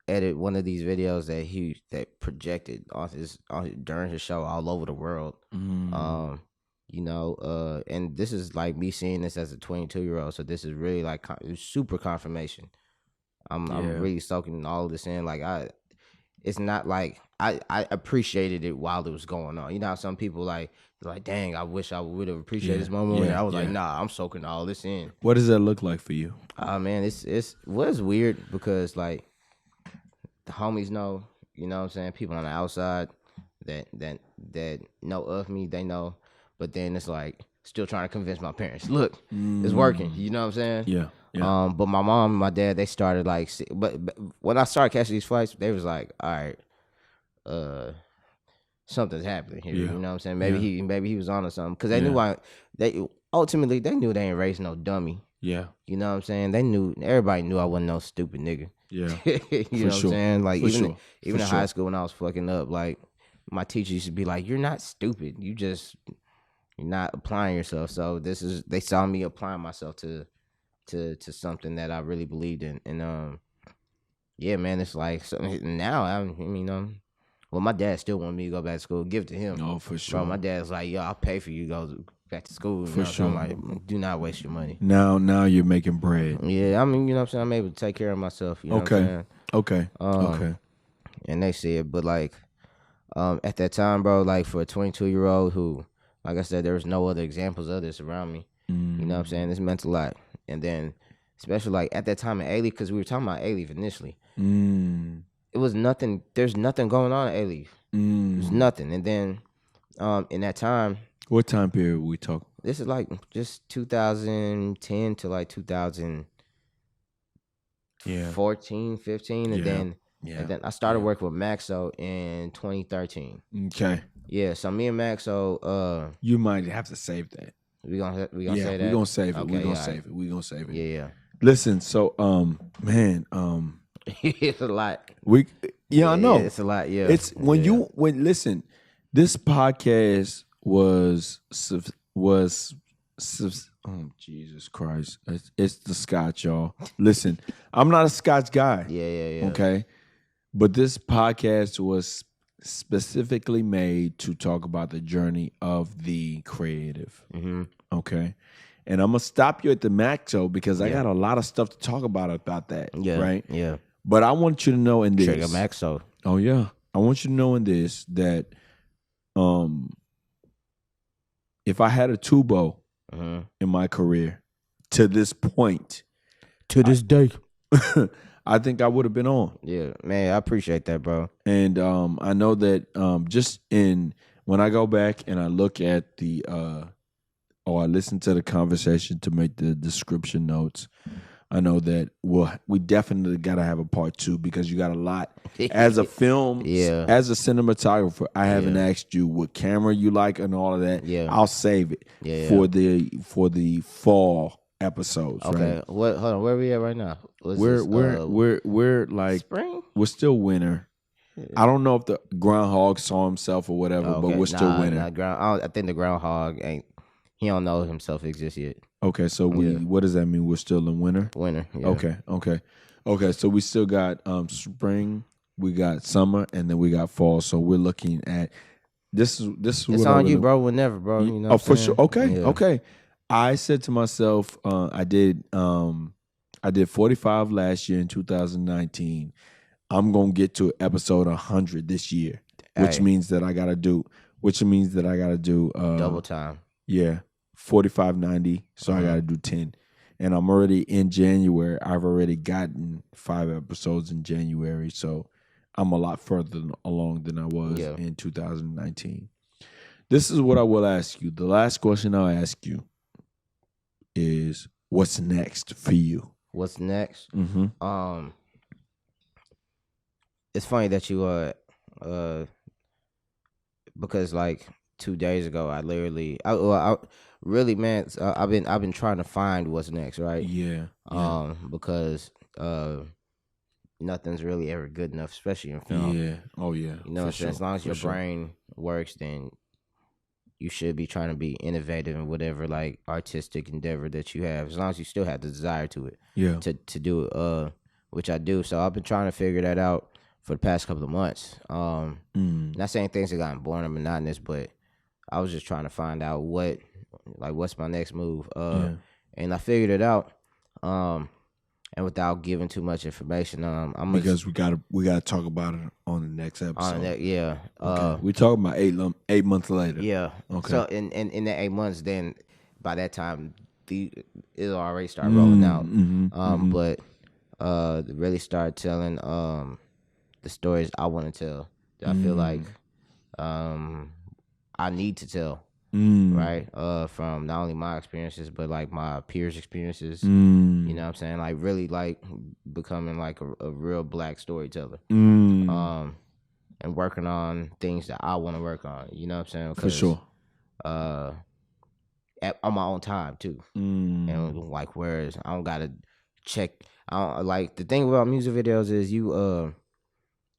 edit one of these videos that projected during his show all over the world. You know, and this is like me seeing this as a 22-year-old, so this is really like super confirmation. I'm really soaking all of this in. Like, it's not like I appreciated it while it was going on. You know how some people like dang, I wish I would have appreciated this moment. And I was like, nah, I'm soaking all this in.
What does that look like for you?
Man, it's weird because like the homies know, you know what I'm saying? People on the outside that know of me, they know. But then it's like still trying to convince my parents, look, it's working. You know what I'm saying?
Yeah.
But my mom and my dad, they started like, but when I started catching these flights, they was like, all right, something's happening here. You know what I'm saying? Maybe he was on or something. Because they knew ultimately they knew they ain't raised no dummy.
Yeah.
You know what I'm saying? Everybody knew I wasn't no stupid nigga.
Yeah.
You know what I'm saying? Like, even in
sure.
high school when I was fucking up, like, my teacher used to be like, "You're not stupid. You're not applying yourself." So they saw me applying myself to something that I really believed in, and yeah, man, it's like now well, my dad still wanted me to go back to school. Give it to him.
Oh, for sure.
Bro, my dad's like, "Yo, I'll pay for you to go back to school."
For sure.
So I'm like, do not waste your money.
Now you're making bread.
Yeah, I mean, you know what I'm saying? I'm able to take care of myself. You know what I'm saying?
Okay.
And they said, but like, at that time, bro, like for a 22-year-old who, like I said, there was no other examples of this around me. You know what I'm saying? This meant a lot. And then, especially like at that time in A-Leaf, because we were talking about A-Leaf initially. It was nothing. There's nothing going on at A-Leaf. There's nothing. And then, in that time.
What time period we talking?
This is like just 2010 to like 2014, 15, and then I started working with Maxo in 2013.
Okay.
Yeah, so me and Maxo,
you might have to save that.
We gonna say that.
We're gonna save it.
Okay,
we're gonna save it. We're gonna save it.
Yeah.
Listen, so man,
it's a lot.
I know.
It's a lot. Yeah.
It's when listen, this podcast was oh Jesus Christ. It's the Scotch, y'all. Listen, I'm not a Scotch guy.
Yeah.
Okay. But this podcast was specifically made to talk about the journey of the creative. Okay. And I'm gonna stop you at the Maxo because I got a lot of stuff to talk about that.
Yeah.
Right?
Yeah.
But I want you to know in this.
Trigger Maxo.
Oh yeah. I want you to know in this that if I had a Tubo in my career to this point,
to this day,
I think I would have been on.
Yeah, man, I appreciate that, bro.
And I know that when I go back and I look at I listen to the conversation to make the description notes, I know that we definitely got to have a part 2 because you got a lot. As a film, as a cinematographer, I haven't asked you what camera you like and all of that. Yeah. I'll save it for the fall episodes.
Okay.
Right?
Hold on. Where are we at right now?
We're like
spring?
We're still winter. I don't know if the groundhog saw himself or whatever, but we're still winter.
I think the groundhog he don't know himself exists yet.
Okay, so what does that mean? We're still in winter?
Winter, yeah.
Okay, so we still got spring, we got summer, and then we got fall. So we're looking at this is
it's on you, bro. Whenever, bro. You know
for sure. Okay. I said to myself, I did 45 last year in 2019. I'm gonna get to episode 100 this year, which means that I gotta do
double time.
Yeah, 45, 90. So I got to do 10. And I'm already in January. I've already gotten 5 episodes in January. So I'm a lot further along than I was in 2019. This is what I will ask you. The last question I'll ask you is, what's next for you?
What's next? It's funny that you because like 2 days ago, I've been trying to find what's next, right?
Yeah.
Because nothing's really ever good enough, especially in film.
Yeah. Oh yeah.
You know, as long as your brain works, then you should be trying to be innovative in whatever like artistic endeavor that you have, as long as you still have the desire to it.
Yeah.
To do it, which I do. So I've been trying to figure that out for the past couple of months. Not saying things have gotten boring or monotonous, but I was just trying to find out what's my next move. And I figured it out. And without giving too much information,
because we gotta talk about it on the next episode.
Okay.
We talking about 8 months later.
Yeah.
Okay.
So in the 8 months, then by that time it'll already start rolling out. But really start telling the stories I want to tell. That I feel like I need to tell. Right? From not only my experiences, but like my peers' experiences. You know what I'm saying? Like really like becoming like a real black storyteller. And working on things that I want to work on. You know what I'm saying?
For sure.
On my own time too. And like whereas I don't gotta check. I don't, like the thing about music videos is you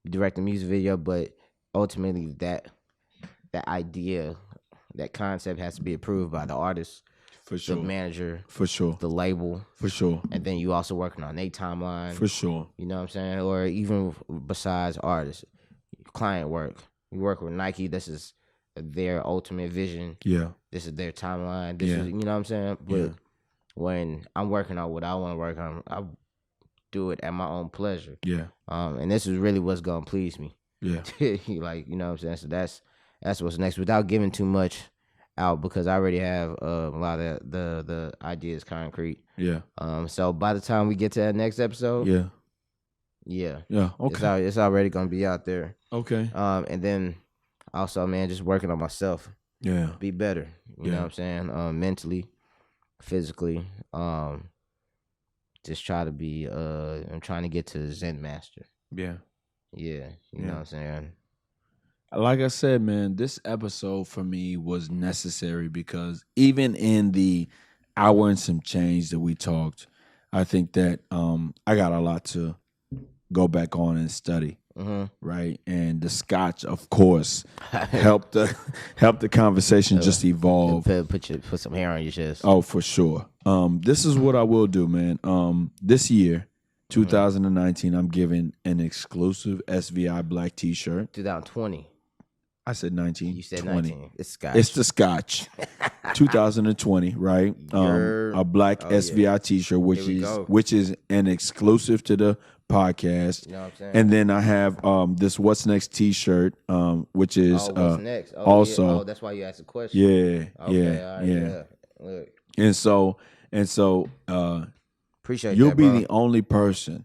direct a music video, but ultimately that that idea, that concept has to be approved by the artist,
for sure,
the manager,
for sure,
the label,
for sure,
and then you also working on their timeline,
for sure.
You know what I'm saying? Or even besides artists, client work. You work with Nike. This is their ultimate vision.
Yeah.
This is their timeline. This is, you know what I'm saying? But when I'm working on what I want to work on, I do it at my own pleasure.
Yeah.
And this is really what's gonna please me.
Yeah.
Like, you know what I'm saying? So that's what's next. Without giving too much out, because I already have a lot of the ideas concrete.
Yeah.
So by the time we get to that next episode,
yeah,
okay, it's already gonna be out there.
Okay.
And then also, man, just working on myself.
Yeah.
Be better. You know what I'm saying? Mentally, physically. Just try to be. I'm trying to get to Zen Master.
Yeah.
Yeah. You know what I'm saying?
Like I said, man, this episode for me was necessary because even in the hour and some change that we talked, I think that I got a lot to go back on and study, right? And the scotch, of course, helped the conversation just evolve.
Put some hair on your chest.
Oh, for sure. This is what I will do, man. This year, 2019, I'm giving an exclusive SVI black T-shirt.
2020.
I said 19.
You said
20.
19. It's scotch.
It's the scotch. 2020, right? A black SVI T-shirt, which is an exclusive to the podcast.
You know what I'm saying?
And then I have this What's Next T-shirt, which is
What's next?
also.
Yeah. Oh, that's why you asked the question.
Yeah,
Okay,
yeah.
Look.
And so
Appreciate
you'll
that,
be
bro.
the only person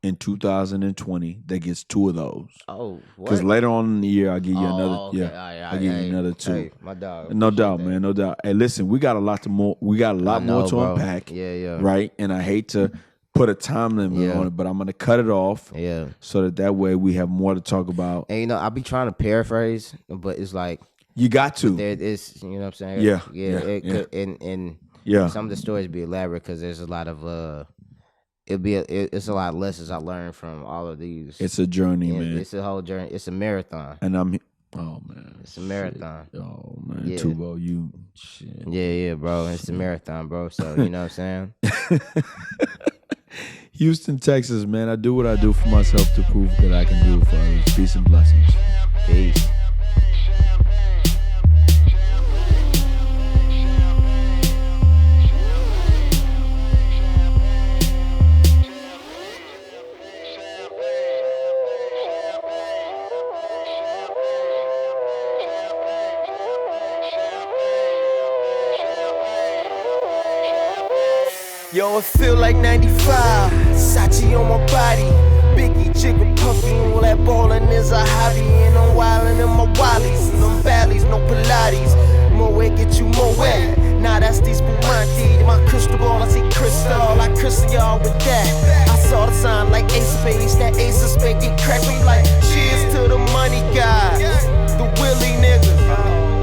in 2020 that gets 2 of those.
Oh, what?
Because later on in the year, I'll give you another.
Okay.
Yeah, I'll give you another 2.
Hey, my dog.
No doubt,
that.
man. No doubt. Hey, listen, we got a lot more to unpack.
Yeah.
Right? And I hate to put a time limit on it, but I'm going to cut it off.
Yeah.
So that way we have more to talk about.
And, I'll be trying to paraphrase, but it's like.
You got to.
There is, you know what I'm saying?
Yeah.
And some of the stories be elaborate because there's a lot of, it's a lot of lessons I learned from all of these.
It's a journey, man.
It's a whole journey. It's a marathon.
And man.
It's a marathon.
Oh, man.
Yeah.
Tubo, shit.
Yeah, bro. It's a marathon, bro. So, you know what I'm saying?
Houston, Texas, man. I do what I do for myself to prove that I can do it for others. Peace and blessings.
Peace.
Yo, it feel like 95, Sachi on my body, Biggie, Jigga, Puffy, all that ballin' is a hobby. And I'm wildin' in my wallies, and them valleys, no Pilates. More wet, get you more wet. Nah, that's the Spumante. My crystal ball, I see crystal, I crystal y'all with that. I saw the sign like Ace of Spades, that Ace of Spades get cracked me like cheers to the money guys, the Willie niggas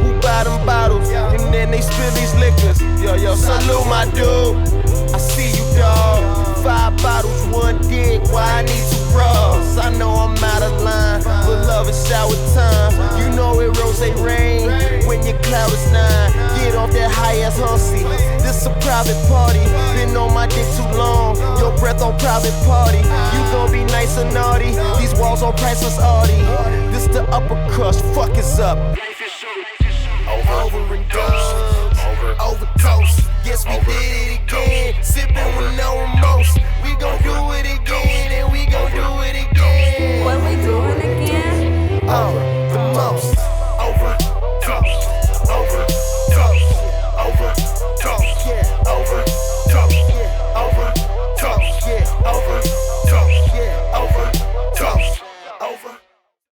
who buy them bottles, and then they spill these liquors. Yo, salute my dude. I see you, dog. 5 bottles, 1 dick. Why I need 2 bras? I know I'm out of line, but love is shower time. You know it rose rain when your cloud is 9. Get off that high ass hussy. This a private party. Been on my dick too long. Your breath on private party. You gon' be nice or naughty. These walls on priceless Audi. This the upper crust. Fuck is up. Over and done.